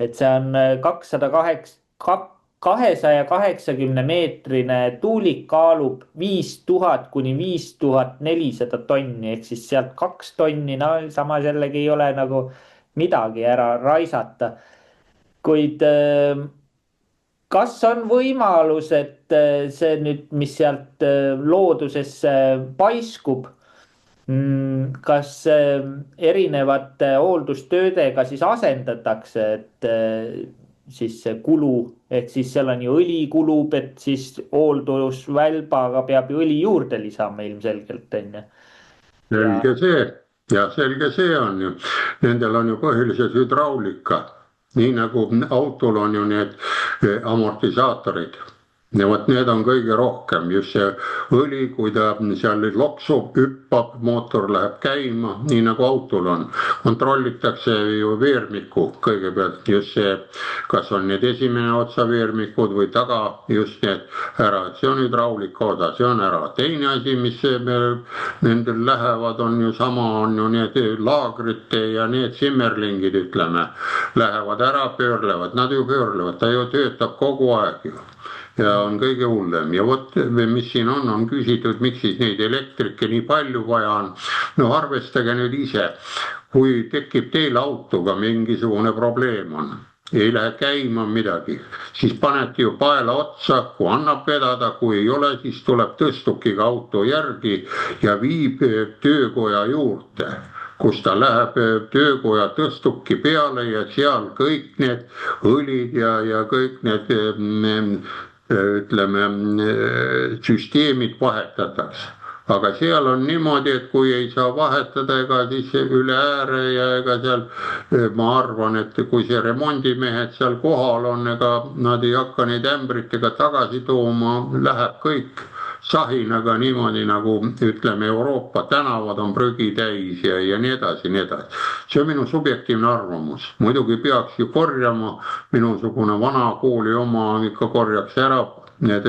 et see on 280 meetrine tuulik kaalub 5000 kuni 5400 tonni, ehk siis sealt 2 tonni, no samas jällegi ei ole nagu midagi ära raisata. Kuid kas on võimalus, et see nüüd, mis sealt loodusesse paiskub, Kas erinevate hooldustöödega siis asendatakse, et siis see kulu, ehk siis seal on ju õli kulub, et siis hooldusvälbaga peab ju õli juurde lisama ilmselgelt on ju. ja selge see ja selge see on ju, nendel on ju põhiliselt hüdraulika, nii nagu autol on ju need amortisaatorid. Ja vot need on kõige rohkem, just see õli, kui ta seal loksub, hüppab, mootor läheb käima, nii nagu autol on. Kontrollitakse ju veermiku kõigepealt, just see, kas on need esimene otsa veermikud või taga, just need ära, et see on hüdraulika osa, see on ära. Teine asi, mis nendel lähevad, on ju sama, on ju need laagrite ja need Simmerlingid, ütleme, lähevad ära, pöörlevad, nad ju pöörlevad, ta ju töötab kogu aeg ju. Ja on kõige hullem ja vot mis siin on küsitud, miks siis neid elektrikke nii palju vaja on. No arvestage nüüd ise, kui tekib teil autoga mingisugune probleem on, ei lähe käima midagi, siis panete ju paela otsa, kui annab vedada, kui ei ole, siis tuleb tõstukiga auto järgi ja viib töökoja juurde, kus ta läheb töökoja tõstuki peale ja seal kõik need õlid ja kõik need ütleme, süsteemid vahetatakse. Aga seal on niimoodi, et kui ei saa vahetada ega siis üle ääre ja ega seal ma arvan, et kui see remondimehed seal kohal on, ega nad ei hakka neid ämbritega tagasi tooma, läheb kõik sahinaga niimoodi nagu ütleme Euroopa tänavad on prügi täis ja nii edasi, nii edasi. See on minu subjektiivne arvamus. Muidugi peaks ju korjama, minusugune vana kooli oma ikka korjaks ära need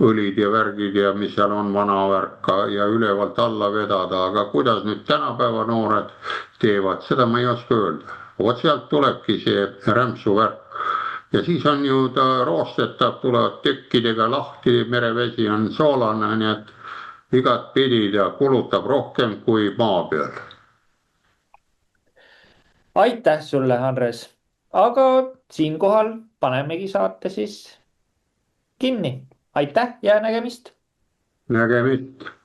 õlid ja värgid ja mis seal on vana värka ja ülevalt alla vedada, aga kuidas nüüd tänapäeva noored teevad, seda ma ei oska öelda. Vot sealt tulebki see rämpsu värk. Ja siis on ju ta roostetab, tulevad tükkidega lahti, merevesi on soolane, nii et igat pidi ta kulutab rohkem kui maa peal. aitäh sulle, Andres, aga siinkohal panemegi saate siis kinni. aitäh ja nägemist. Nägemist.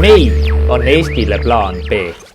meil on Eestile plaan B.